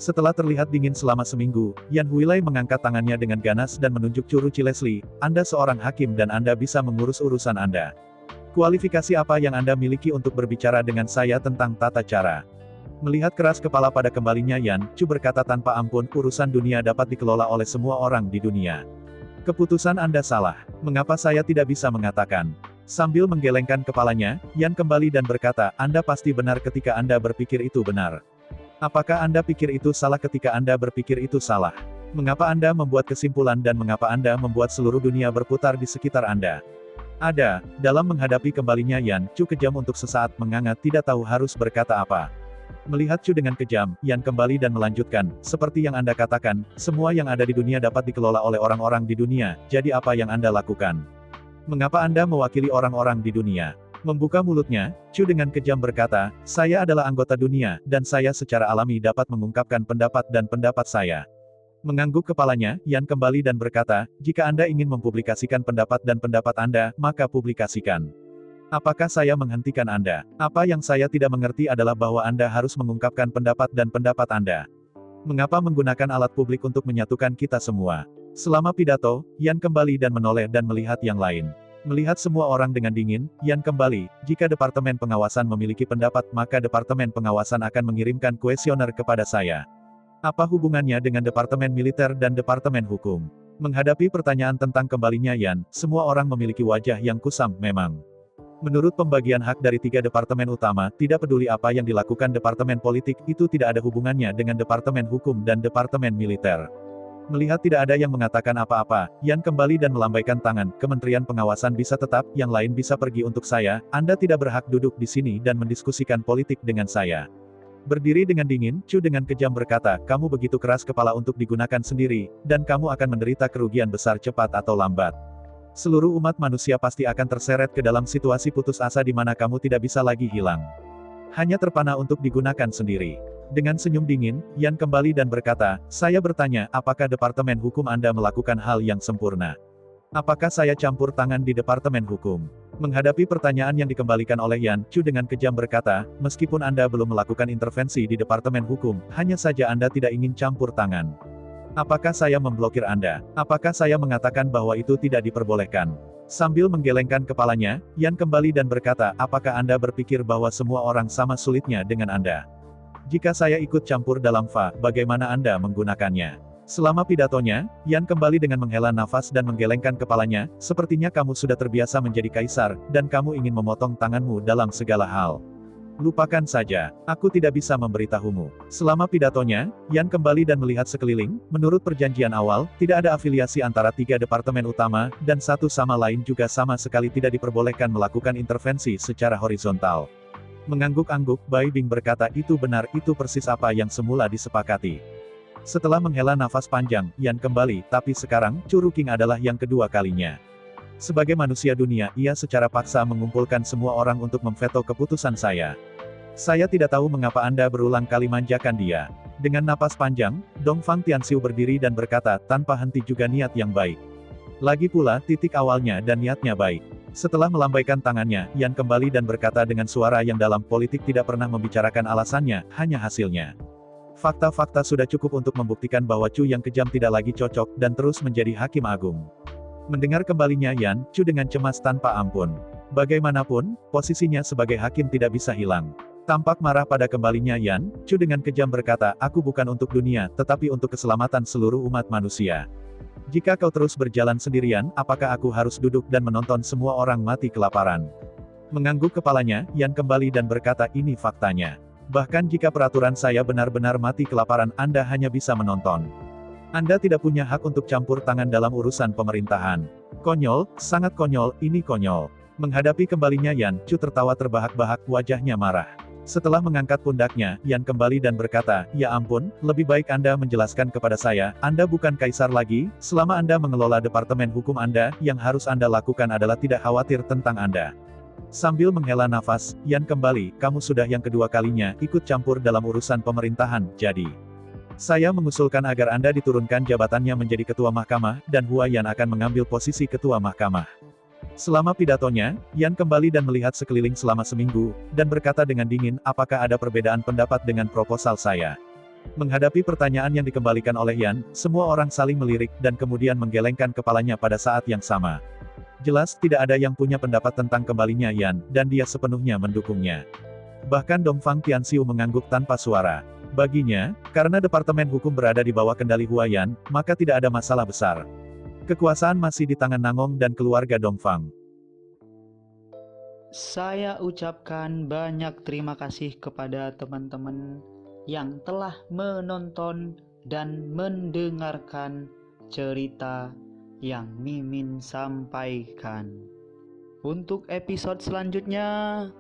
Setelah terlihat dingin selama seminggu, Yan Huilai mengangkat tangannya dengan ganas dan menunjuk Chu Ruchi-Leslie, "Anda seorang hakim dan Anda bisa mengurus urusan Anda. Kualifikasi apa yang Anda miliki untuk berbicara dengan saya tentang tata cara?" Melihat keras kepala pada kembalinya Yan, Chu berkata tanpa ampun, "Urusan dunia dapat dikelola oleh semua orang di dunia. Keputusan Anda salah. Mengapa saya tidak bisa mengatakan?" Sambil menggelengkan kepalanya, Yan kembali dan berkata, "Anda pasti benar ketika Anda berpikir itu benar. Apakah Anda pikir itu salah ketika Anda berpikir itu salah? Mengapa Anda membuat kesimpulan dan mengapa Anda membuat seluruh dunia berputar di sekitar Anda?" Ada, dalam menghadapi kembalinya Yan, Chu kejam untuk sesaat, menganga, tidak tahu harus berkata apa. Melihat Chu dengan kejam, Yan kembali dan melanjutkan, "Seperti yang Anda katakan, semua yang ada di dunia dapat dikelola oleh orang-orang di dunia, jadi apa yang Anda lakukan? Mengapa Anda mewakili orang-orang di dunia?" Membuka mulutnya, Chu dengan kejam berkata, "Saya adalah anggota dunia, dan saya secara alami dapat mengungkapkan pendapat dan pendapat saya." Mengangguk kepalanya, Yan kembali dan berkata, "Jika Anda ingin mempublikasikan pendapat dan pendapat Anda, maka publikasikan. Apakah saya menghentikan Anda? Apa yang saya tidak mengerti adalah bahwa Anda harus mengungkapkan pendapat dan pendapat Anda. Mengapa menggunakan alat publik untuk menyatukan kita semua?" Selama pidato, Yan kembali dan menoleh dan melihat yang lain. Melihat semua orang dengan dingin, Yan kembali, "Jika Departemen Pengawasan memiliki pendapat, maka Departemen Pengawasan akan mengirimkan kuesioner kepada saya. Apa hubungannya dengan Departemen Militer dan Departemen Hukum?" Menghadapi pertanyaan tentang kembalinya Yan, semua orang memiliki wajah yang kusam, memang. Menurut pembagian hak dari 3 departemen utama, tidak peduli apa yang dilakukan Departemen Politik, itu tidak ada hubungannya dengan Departemen Hukum dan Departemen Militer. Melihat tidak ada yang mengatakan apa-apa, Yan kembali dan melambaikan tangan, "Kementerian Pengawasan bisa tetap, yang lain bisa pergi untuk saya, Anda tidak berhak duduk di sini dan mendiskusikan politik dengan saya." Berdiri dengan dingin, Chu dengan kejam berkata, "Kamu begitu keras kepala untuk digunakan sendiri, dan kamu akan menderita kerugian besar cepat atau lambat. Seluruh umat manusia pasti akan terseret ke dalam situasi putus asa di mana kamu tidak bisa lagi hilang. Hanya terpana untuk digunakan sendiri." Dengan senyum dingin, Yan kembali dan berkata, saya bertanya, apakah Departemen Hukum Anda melakukan hal yang sempurna? Apakah saya campur tangan di Departemen Hukum? Menghadapi pertanyaan yang dikembalikan oleh Yan, Chu dengan kejam berkata, meskipun Anda belum melakukan intervensi di Departemen Hukum, hanya saja Anda tidak ingin campur tangan. Apakah saya memblokir Anda? Apakah saya mengatakan bahwa itu tidak diperbolehkan? Sambil menggelengkan kepalanya, Yan kembali dan berkata, apakah Anda berpikir bahwa semua orang sama sulitnya dengan Anda? Jika saya ikut campur dalam FA, bagaimana Anda menggunakannya? Selama pidatonya, Yan kembali dengan menghela nafas dan menggelengkan kepalanya, sepertinya kamu sudah terbiasa menjadi kaisar, dan kamu ingin memotong tanganmu dalam segala hal. Lupakan saja, aku tidak bisa memberitahumu. Selama pidatonya, Yan kembali dan melihat sekeliling, menurut perjanjian awal, tidak ada afiliasi antara 3 departemen utama, dan satu sama lain juga sama sekali tidak diperbolehkan melakukan intervensi secara horizontal. Mengangguk-angguk, Bai Bing berkata itu benar, itu persis apa yang semula disepakati. Setelah menghela nafas panjang, Yan kembali, tapi sekarang, Chu Ruking adalah yang kedua kalinya. Sebagai manusia dunia, ia secara paksa mengumpulkan semua orang untuk memveto keputusan saya. Saya tidak tahu mengapa Anda berulang kali manjakan dia. Dengan napas panjang, Dongfang Tianxiu berdiri dan berkata, tanpa henti juga niat yang baik. Lagi pula, titik awalnya dan niatnya baik. Setelah melambaikan tangannya, Yan kembali dan berkata dengan suara yang dalam politik tidak pernah membicarakan alasannya, hanya hasilnya. Fakta-fakta sudah cukup untuk membuktikan bahwa Chu yang kejam tidak lagi cocok, dan terus menjadi hakim agung. Mendengar kembalinya Yan, Chu dengan cemas tanpa ampun. Bagaimanapun, posisinya sebagai hakim tidak bisa hilang. Tampak marah pada kembalinya Yan, Chu dengan kejam berkata, aku bukan untuk dunia, tetapi untuk keselamatan seluruh umat manusia. Jika kau terus berjalan sendirian, apakah aku harus duduk dan menonton semua orang mati kelaparan? Mengangguk kepalanya, Yan kembali dan berkata, ini faktanya. Bahkan jika peraturan saya benar-benar mati kelaparan, Anda hanya bisa menonton. Anda tidak punya hak untuk campur tangan dalam urusan pemerintahan. Konyol, sangat konyol, ini konyol. Menghadapi kembalinya Yan, Chu tertawa terbahak-bahak, wajahnya marah. Setelah mengangkat pundaknya, Yan kembali dan berkata, ya ampun, lebih baik Anda menjelaskan kepada saya, Anda bukan kaisar lagi, selama Anda mengelola departemen hukum Anda, yang harus Anda lakukan adalah tidak khawatir tentang Anda. Sambil menghela nafas, Yan kembali, kamu sudah yang kedua kalinya ikut campur dalam urusan pemerintahan, jadi saya mengusulkan agar Anda diturunkan jabatannya menjadi ketua mahkamah, dan Hua Yan akan mengambil posisi ketua mahkamah. Selama pidatonya, Yan kembali dan melihat sekeliling selama seminggu, dan berkata dengan dingin, apakah ada perbedaan pendapat dengan proposal saya? Menghadapi pertanyaan yang dikembalikan oleh Yan, semua orang saling melirik, dan kemudian menggelengkan kepalanya pada saat yang sama. Jelas tidak ada yang punya pendapat tentang kembalinya Yan, dan dia sepenuhnya mendukungnya. Bahkan Dongfang Tianxiu mengangguk tanpa suara. Baginya, karena Departemen Hukum berada di bawah kendali Hua Yan, maka tidak ada masalah besar. Kekuasaan masih di tangan Nangong dan keluarga Dongfang. Saya ucapkan banyak terima kasih kepada teman-teman yang telah menonton dan mendengarkan cerita yang Mimin sampaikan. Untuk episode selanjutnya,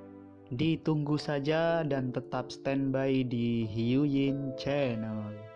ditunggu saja dan tetap standby di Hiu Yin Channel.